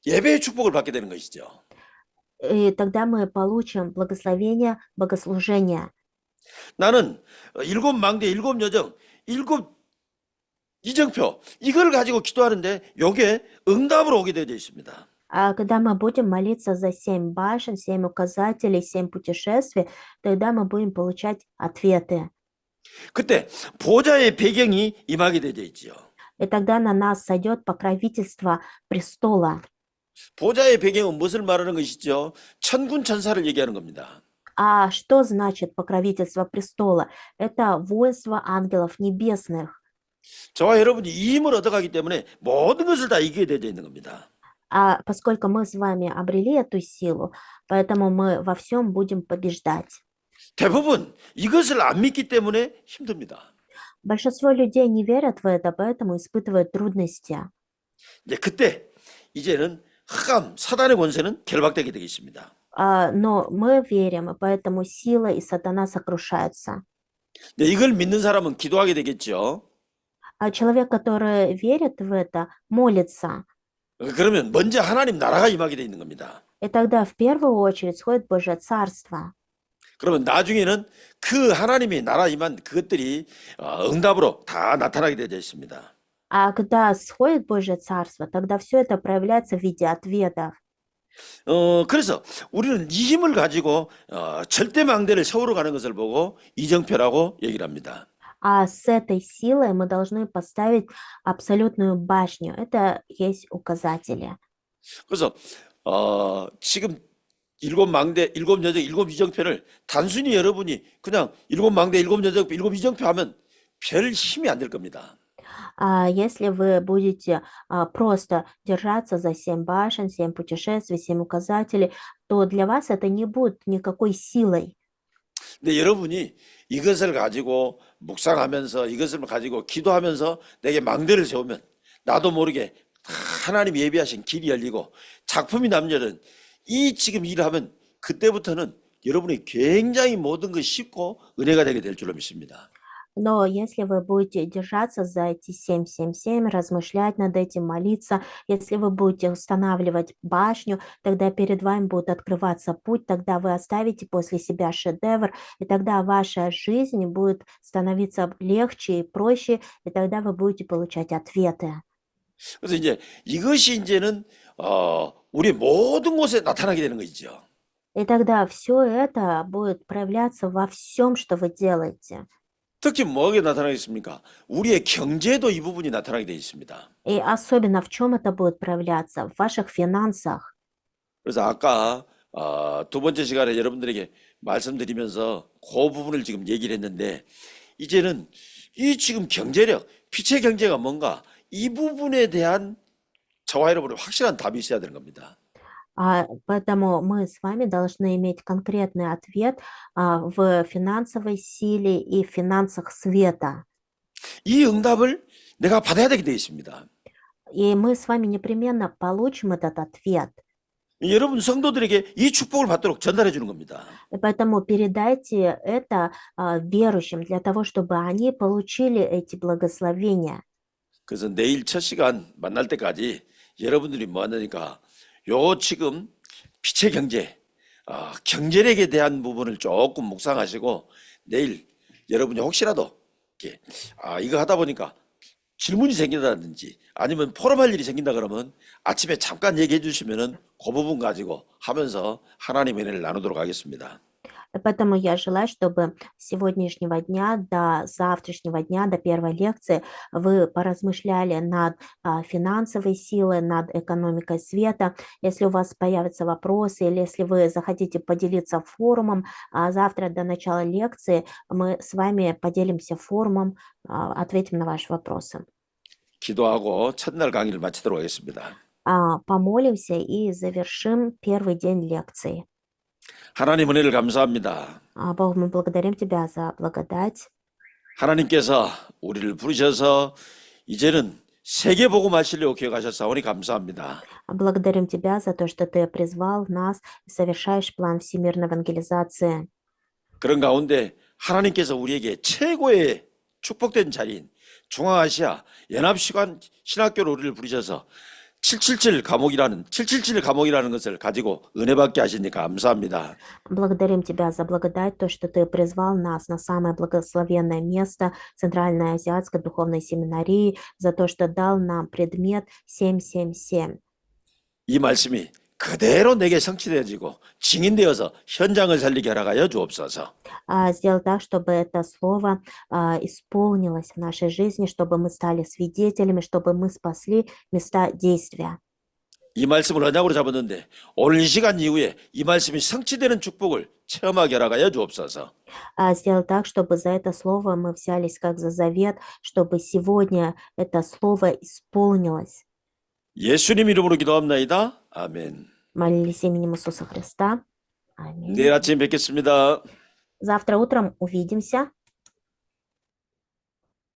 예배의 축복을 받게 되는 것이죠. И тогда мы получим благословение богослужения. 나는 7망대, 7여정, 7이정표 이걸 가지고 기도하는데 요게 응답으로 오게 되어 있습니다. А когда мы будем молиться за 7 башен, 7 указателей, 7 путешествий, тогда мы будем получать ответы. 그때 보좌의 배경이 임하게 되어 있지요. И тогда на нас сойдет покровительство престола. 보좌의 배경은 무엇을 말하는 것이죠? 천군 천사를 얘기하는 겁니다. А что значит покровительство престола? Это воинство ангелов небесных. 저와 여러분이 이 힘을 얻어가기 때문에 모든 것을 다 이기게 되어 있는 겁니다. А поскольку мы с вами обрели эту силу, поэтому мы во всем будем побеждать. 대부분 이것을 안 믿기 때문에 힘듭니다. Большинство людей не верят в это, поэтому испытывают трудности. 이제 그때 이제는 흑암, 사단의 권세는 결박되게 되겠습니다. Но мы верим, и поэтому сила и сатана сокрушаются. 네, 이걸 믿는 사람은 기도하게 되겠죠. А человек, который верит в это, молится. 그러면 먼저 하나님 나라가 임하게 돼 있는 겁니다. И тогда в первую очередь сходит Божье Царство. 그러면 나중에는 그 하나님이 나라 임한 그것들이 응답으로 다 나타나게 되어 있습니다. А когда сходит Божье Царство, тогда все это проявляется в виде ответов. 그래서 우리는 이 힘을 가지고 절대 망대를 세우러 가는 것을 보고 이정표라고 얘기를 합니다. А с этой силой мы должны поставить абсолютную башню. Это есть указатели. 그래서 지금 일곱 망대, 일곱 여정, 일곱 이정표를 단순히 여러분이 그냥 일곱 망대, 일곱 여정, 일곱 이정표 하면 별 힘이 안 될 겁니다. Если вы будете просто держаться за 7 башен, 7 путешествий, 7 указателей, то для вас это не будет никакой силой. 근데 여러분이 이것을 가지고 묵상하면서 이것을 가지고 기도하면서 내게 망대를 세우면 나도 모르게 하나님 예비하신 길이 열리고 작품이 남녀는 이 지금 일을 하면 그때부터는 여러분이 굉장히 모든 것이 쉽고 은혜가 되게 될 줄로 믿습니다. Но если вы будете держаться за эти 7, размышлять над этим, молиться, если вы будете устанавливать башню, тогда перед вами будет открываться путь, тогда вы оставите после себя шедевр, и тогда ваша жизнь будет становиться легче и проще, и тогда вы будете получать ответы. 그래서 이제 이것이 이제는 우리 모든 곳에 나타나게 되는 거죠. И тогда все это будет проявляться во всем, что вы делаете. 특히 뭐하게 나타나겠습니까? 우리의 경제도 이 부분이 나타나게 되어 있습니다. И особенно в чем это будет проявляться? В ваших финансах. 그래서 아까 두 번째 시간에 여러분들에게 말씀드리면서 그 부분을 지금 얘기를 했는데 이제는 이 지금 경제력, 빛의 경제가 뭔가 이 부분에 대한 저와 여러분의 확실한 답이 있어야 되는 겁니다. Поэтому мы с вами должны иметь конкретный ответ в финансовой силе и в финансах света. 이 응답을 내가 받아야 되게 되어 있습니다. И мы с вами непременно получим этот ответ. 여러분 성도들에게 이 축복을 받도록 전달해 주는 겁니다. И поэтому передайте это верующим для того, чтобы они получили эти благословения. 그래서 내일 첫 시간 만날 때까지 여러분들이 뭐 하니까 요 지금 빛의 경제, 경제력에 대한 부분을 조금 묵상하시고 내일 여러분이 혹시라도 이렇게 이거 하다 보니까 질문이 생긴다든지 아니면 포럼할 일이 생긴다 그러면 아침에 잠깐 얘기해 주시면은 그 부분 가지고 하면서 하나님의 은혜를 나누도록 하겠습니다. И поэтому я желаю, чтобы с сегодняшнего дня до завтрашнего дня, до первой лекции, вы поразмышляли над финансовой силой, над экономикой света. Если у вас появятся вопросы или если вы захотите поделиться форумом, завтра до начала лекции мы с вами поделимся форумом, ответим на ваши вопросы. 기도하고 첫날 강의를 마치도록 하겠습니다. Помолимся и завершим первый день лекции. 하나님 은혜를 감사합니다. Бог, мы благодарим Тебя за благодать. 하나님께서 우리를 부르셔서 이제는 세계 복음하시려고 기억하셨사오니 감사합니다. Благодарим Тебя за то, что Ты призвал нас и совершаешь план всемирной евангелизации. 그런 가운데 하나님께서 우리에게 최고의 축복된 자리인 중앙아시아 연합시간 신학교로 우리를 부르셔서 777 감옥이라는 것을 가지고 은혜받게 하시니 감사합니다. Благодарим Тебя за благодать, то, что Ты призвал нас на самое благословенное место Центральной Азиатской духовной семинарии, за то, что дал нам предмет 777. 이 말씀이 그대로 내게 성취되어지고 증인되어서 현장을 살리게 하여 주옵소서. Сделай так, чтобы это слово исполнилось в нашей жизни, чтобы мы стали свидетелями, чтобы мы спасли места действия. 이 말씀을 언약으로 잡았는데 오늘 이 시간 이후에 이 말씀이 성취되는 축복을 체험하게 하여 주옵소서. Сделай так, чтобы за это слово мы взялись как за завет, чтобы сегодня это слово исполнилось. 예수님 이름으로 기도합나이다. 아멘. Молились именем Иисуса Христа. Аминь. 내일 아침 뵙겠습니다. Завтра утром увидимся.